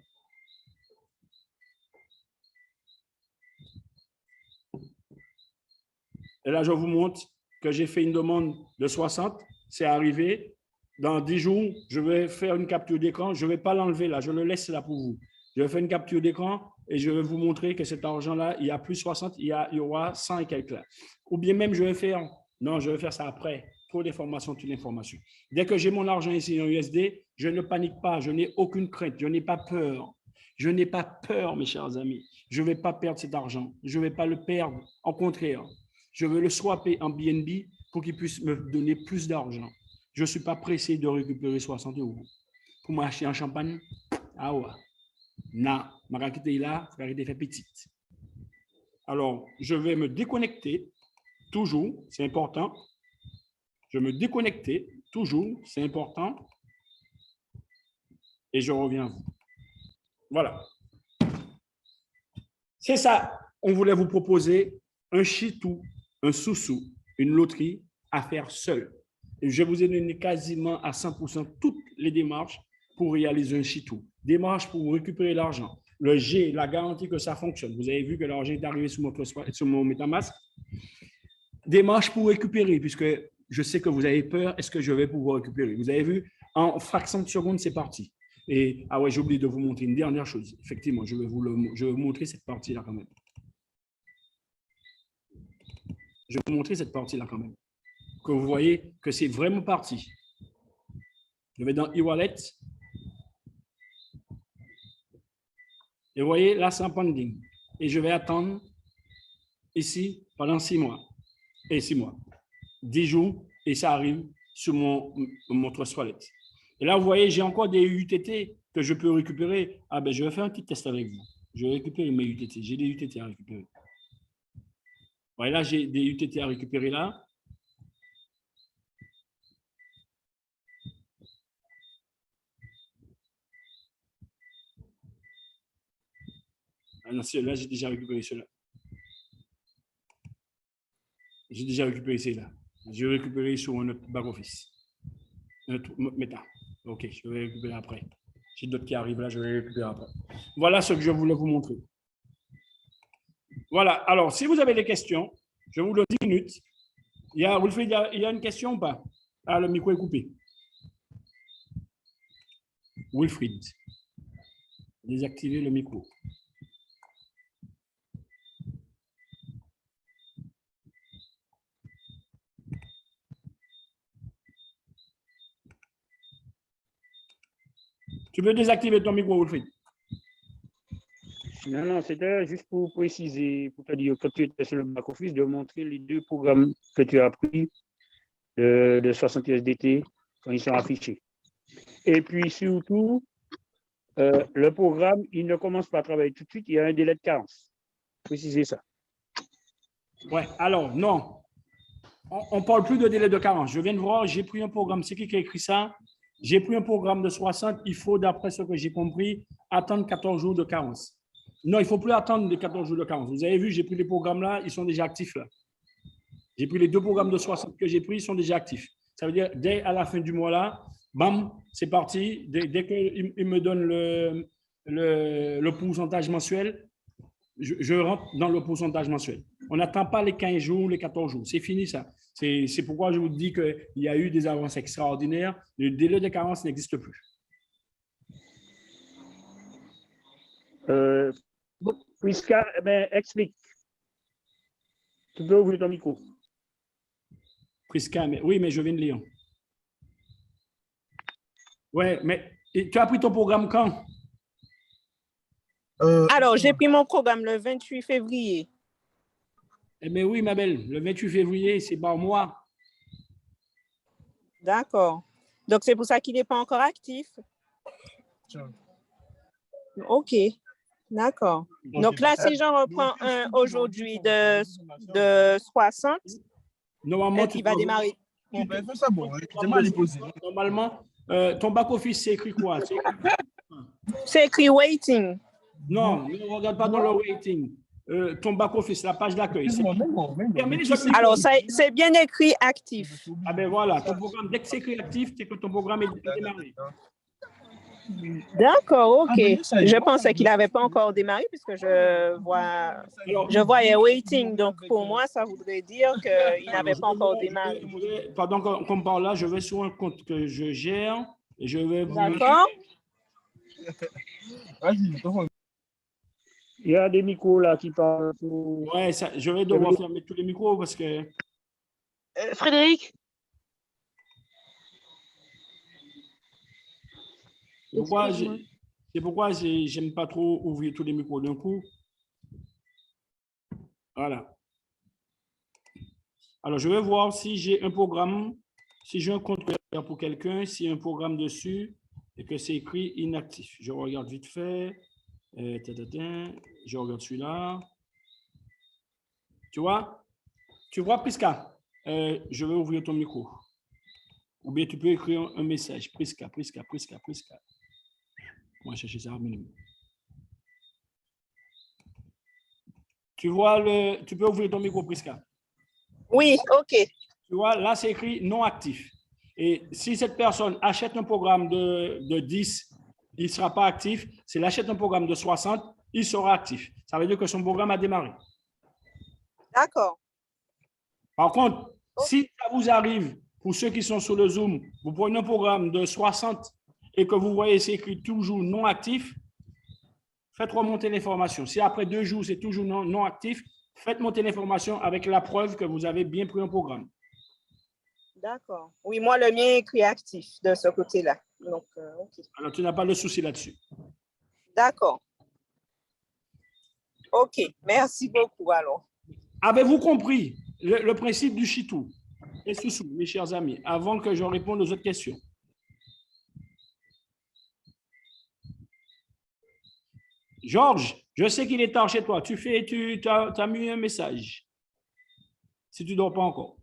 Et là, je vous montre que j'ai fait une demande de 60. C'est arrivé. Dans 10 jours, je vais faire une capture d'écran. Je ne vais pas l'enlever là. Je le laisse là pour vous. Je vais faire une capture d'écran et je vais vous montrer que cet argent-là, il y a plus 60, il y aura 100 et quelques là. Ou bien même, je vais faire ça après. Trop d'informations, toute l'information. Dès que j'ai mon argent ici en USD, je ne panique pas. Je n'ai aucune crainte. Je n'ai pas peur. Je n'ai pas peur, mes chers amis. Je ne vais pas perdre cet argent. Je ne vais pas le perdre. Au contraire, je veux le swapper en BNB pour qu'il puisse me donner plus d'argent. Je ne suis pas pressé de récupérer 60 € pour m'acheter un champagne. Ah ouais. Non, ma raquette est là, la raquette est petite. Alors, je vais me déconnecter toujours, c'est important. Je me déconnecter toujours, c'est important. Et je reviens à vous. Voilà. C'est ça. On voulait vous proposer un chitou, un sous-sous, une loterie à faire seul. Et je vous ai donné quasiment à 100% toutes les démarches pour réaliser un chitou. Démarches pour récupérer l'argent. Le G, la garantie que ça fonctionne. Vous avez vu que l'argent est arrivé sur mon MetaMask. Démarche pour récupérer, puisque je sais que vous avez peur. Est-ce que je vais pouvoir récupérer? Vous avez vu, en fraction de seconde, c'est parti. Et, ah ouais, j'ai oublié de vous montrer une dernière chose. Effectivement, je vais vous montrer cette partie-là quand même. Je vais vous montrer cette partie-là quand même. Que vous voyez que c'est vraiment parti. Je vais dans e-wallet. Et vous voyez, là, c'est un pending. Et je vais attendre ici pendant 6 mois. Et 6 mois. 10 jours, et ça arrive sur mon Trust Wallet. Et là, vous voyez, j'ai encore des UTT que je peux récupérer. Ah ben, je vais faire un petit test avec vous. Je vais récupérer mes UTT. J'ai des UTT à récupérer. Voilà, là, j'ai des UTT à récupérer là. Ah non, là, j'ai déjà récupéré ceux-là. J'ai déjà récupéré ceux-là. Je vais récupérer sur un autre back-office. Notre Meta. OK, je vais récupérer après. J'ai d'autres qui arrivent là, je vais récupérer après. Voilà ce que je voulais vous montrer. Voilà. Alors, si vous avez des questions, je vous donne 10 minutes. Wilfried, il y a une question ou pas? Ah, le micro est coupé. Wilfried, désactivez le micro. Tu peux désactiver ton micro, Wilfried? Non, c'était juste pour préciser, pour te dire, quand tu étais sur le back-office, de montrer les 2 programmes que tu as pris de 60 USDT quand ils sont affichés. Et puis surtout, le programme, il ne commence pas à travailler tout de suite, il y a un délai de carence. Précisez ça. Ouais, alors, non. On ne parle plus de délai de carence. Je viens de voir, j'ai pris un programme. C'est qui a écrit ça? J'ai pris un programme de 60. Il faut, d'après ce que j'ai compris, attendre 14 jours de carence. Non, il ne faut plus attendre les 14 jours de carence. Vous avez vu, j'ai pris les programmes là, ils sont déjà actifs là. J'ai pris les 2 programmes de 60 que j'ai pris, ils sont déjà actifs. Ça veut dire, dès à la fin du mois là, bam, c'est parti. Dès qu'il me donne le pourcentage mensuel, je rentre dans le pourcentage mensuel. On n'attend pas les 15 jours, les 14 jours. C'est fini ça. C'est pourquoi je vous dis qu'il y a eu des avances extraordinaires. Le délai de carence n'existe plus. Prisca, explique. Tu peux ouvrir ton micro. Prisca, oui, mais je viens de lire. Ouais, mais tu as pris ton programme quand? Alors, j'ai pris mon programme le 28 février. Eh bien oui, ma belle, le 28 février, c'est par mois. D'accord. Donc, c'est pour ça qu'il n'est pas encore actif. OK. D'accord. Donc là, si j'en reprends un aujourd'hui de 60, Normalement, il va démarrer. Normalement, ton back-office, c'est écrit quoi? C'est écrit waiting. Non, ne regarde pas dans le waiting. Ton back-office, la page d'accueil. Alors, c'est bien écrit actif. Ah ben voilà, ton programme, dès que c'est écrit actif, c'est que ton programme est démarré. D'accord, OK. Je pensais qu'il n'avait pas encore démarré puisque je voyais waiting. Donc, pour moi, ça voudrait dire qu'il n'avait pas encore démarré. Pendant qu'on parle là, je vais sur un compte que je gère et je vais vous... D'accord. Il y a des micros là qui parlent. Ouais, je vais devoir fermer tous les micros parce que... Frédéric? C'est pourquoi j'aime pas trop ouvrir tous les micros d'un coup. Voilà. Alors, je vais voir si j'ai un programme, si j'ai un compte pour quelqu'un, s'il y a un programme dessus et que c'est écrit inactif. Je regarde vite fait. Je regarde celui-là. Tu vois? Tu vois, Prisca? Je vais ouvrir ton micro. Ou bien tu peux écrire un message. Prisca. On va chercher ça. Tu vois tu peux ouvrir ton micro, Prisca? Oui, OK. Tu vois, là, c'est écrit non actif. Et si cette personne achète un programme de 10, il ne sera pas actif. S'il achète un programme de 60, il sera actif. Ça veut dire que son programme a démarré. D'accord. Par contre, si ça vous arrive, pour ceux qui sont sur le Zoom, vous prenez un programme de 60 et que vous voyez c'est écrit toujours non actif, faites remonter l'information. Si après 2 jours, c'est toujours non actif, faites monter l'information avec la preuve que vous avez bien pris un programme. D'accord. Oui, moi, le mien est écrit actif de ce côté-là. Donc, OK. Alors, tu n'as pas de souci là-dessus. D'accord. OK. Merci beaucoup, alors. Avez-vous compris le principe du Chitou et Soussou, mes chers amis, avant que je réponde aux autres questions? Georges, je sais qu'il est tard chez toi. Tu as mis un message. Si tu ne dors pas encore.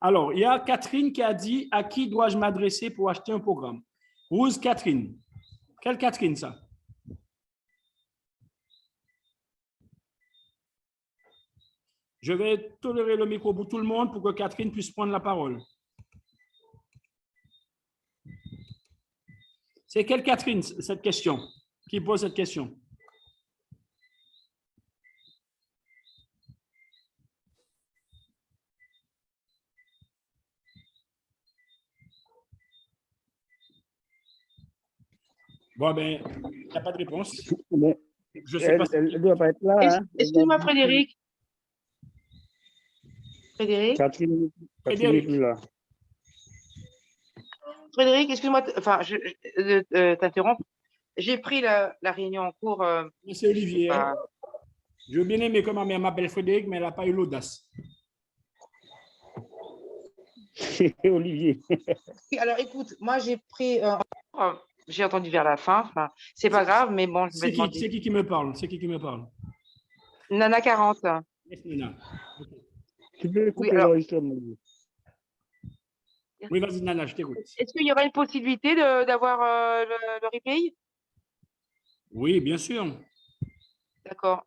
Alors, il y a Catherine qui a dit « À qui dois-je m'adresser pour acheter un programme ?» Who's Catherine? Quelle Catherine, ça? Je vais tolérer le micro pour tout le monde pour que Catherine puisse prendre la parole. C'est quelle Catherine, cette question? Qui pose cette question? Bon, ben, il n'y a pas de réponse. Je sais pas. Elle ne doit pas être là. Hein. Excuse-moi, Frédéric. Frédéric, Frédéric. Là. Frédéric, excuse-moi, enfin, je t'interromps. J'ai pris la réunion en cours. C'est Olivier. Je veux bien aimer que ma mère m'appelle Frédéric, mais elle n'a pas eu l'audace. C'est Olivier. Alors, écoute, moi, j'ai pris. J'ai entendu vers la fin. Enfin, c'est pas grave, mais bon, je vais demander. C'est qui me parle? C'est qui me parle? Nana 40. Yes, Nana. Ok. Tu peux couper alors- l'enregistrement. Oui, vas-y, Nana, je t'écoute. Est-ce qu'il y aura une possibilité d'avoir le replay? Oui, bien sûr. D'accord.